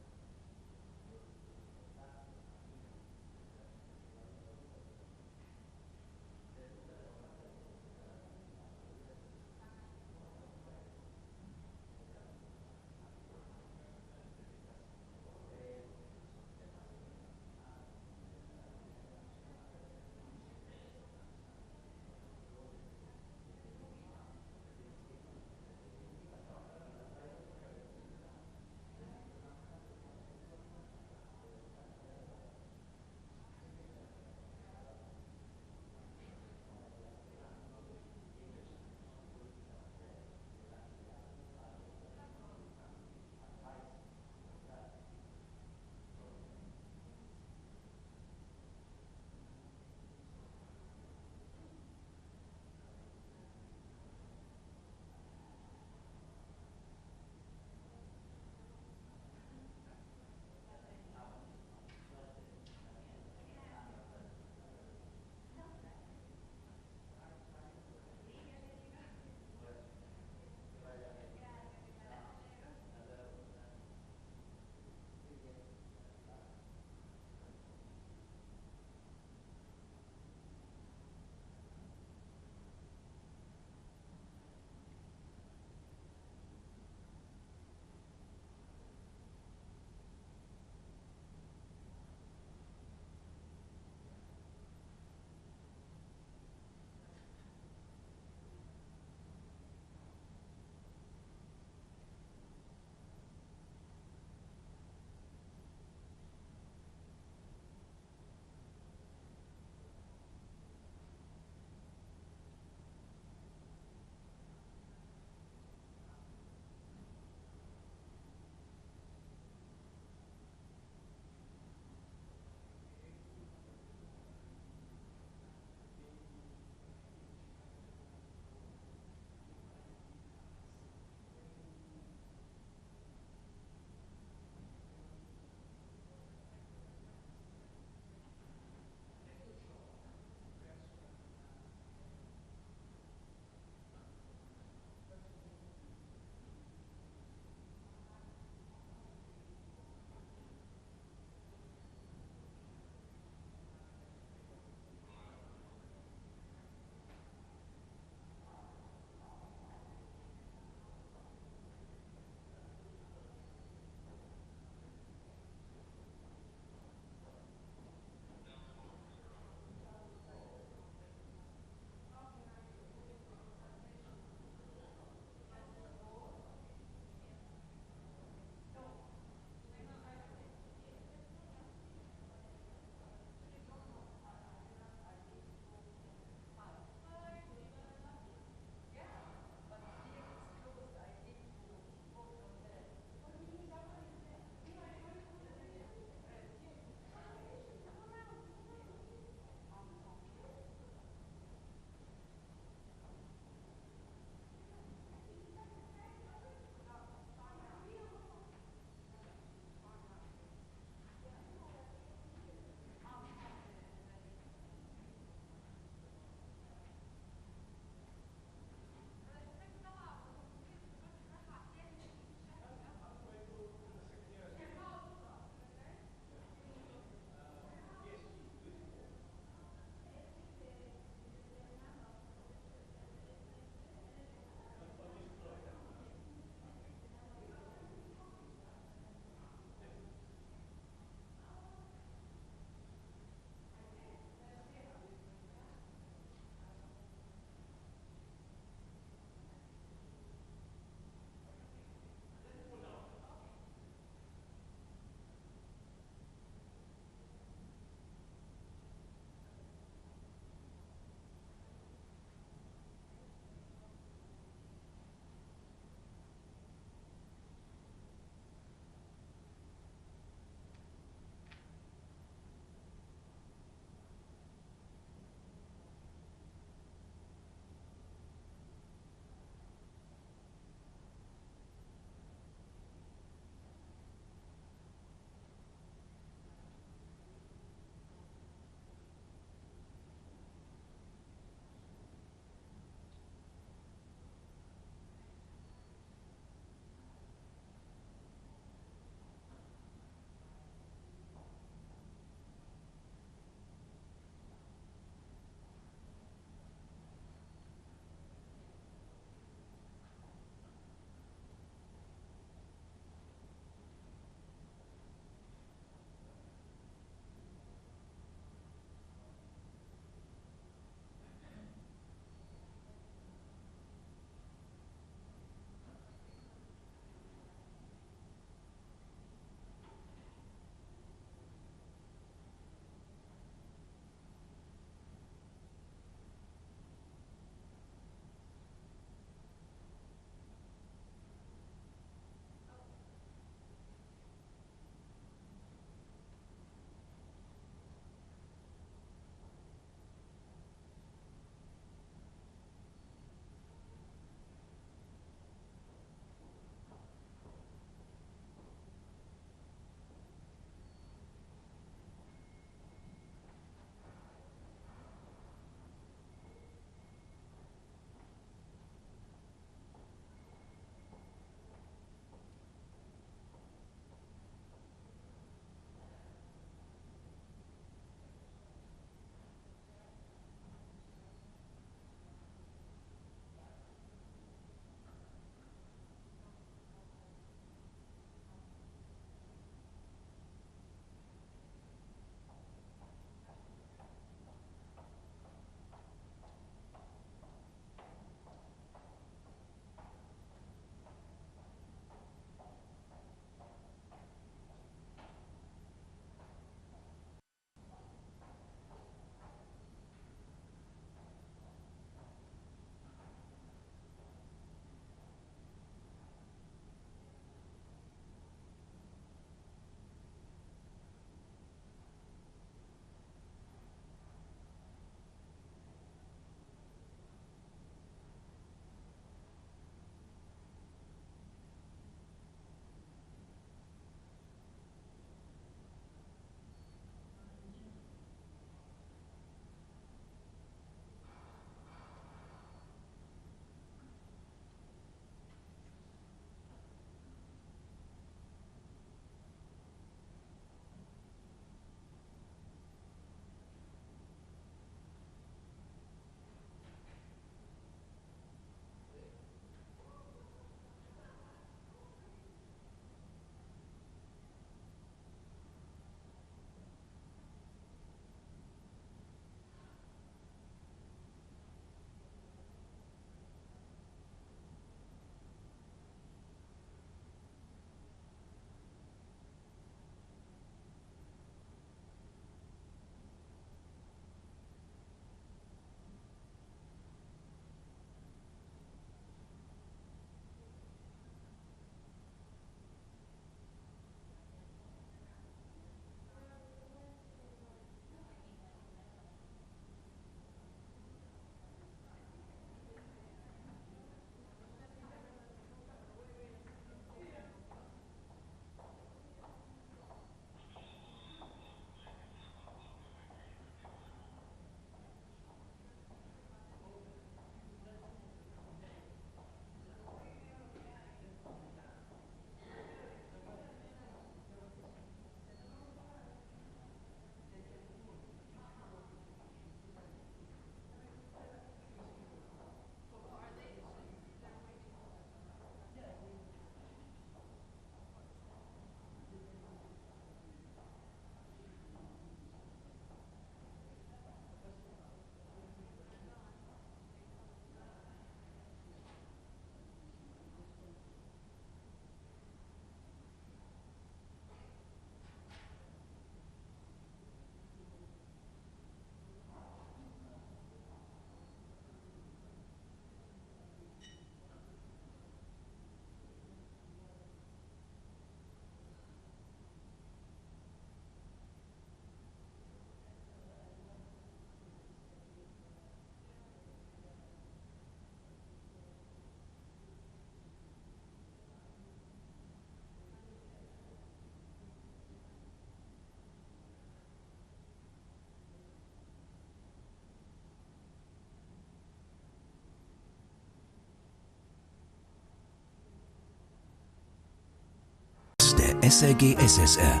SRG SSR.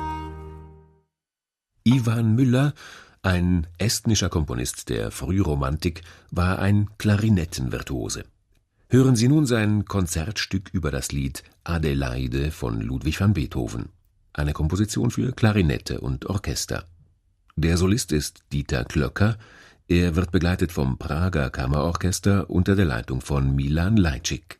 Ivan Müller, ein estnischer Komponist der Frühromantik, war ein Klarinettenvirtuose. Hören Sie nun sein Konzertstück über das Lied Adelaide von Ludwig van Beethoven, eine Komposition für Klarinette und Orchester. Der Solist ist Dieter Klöcker, er wird begleitet vom Prager Kammerorchester unter der Leitung von Milan Lajcik.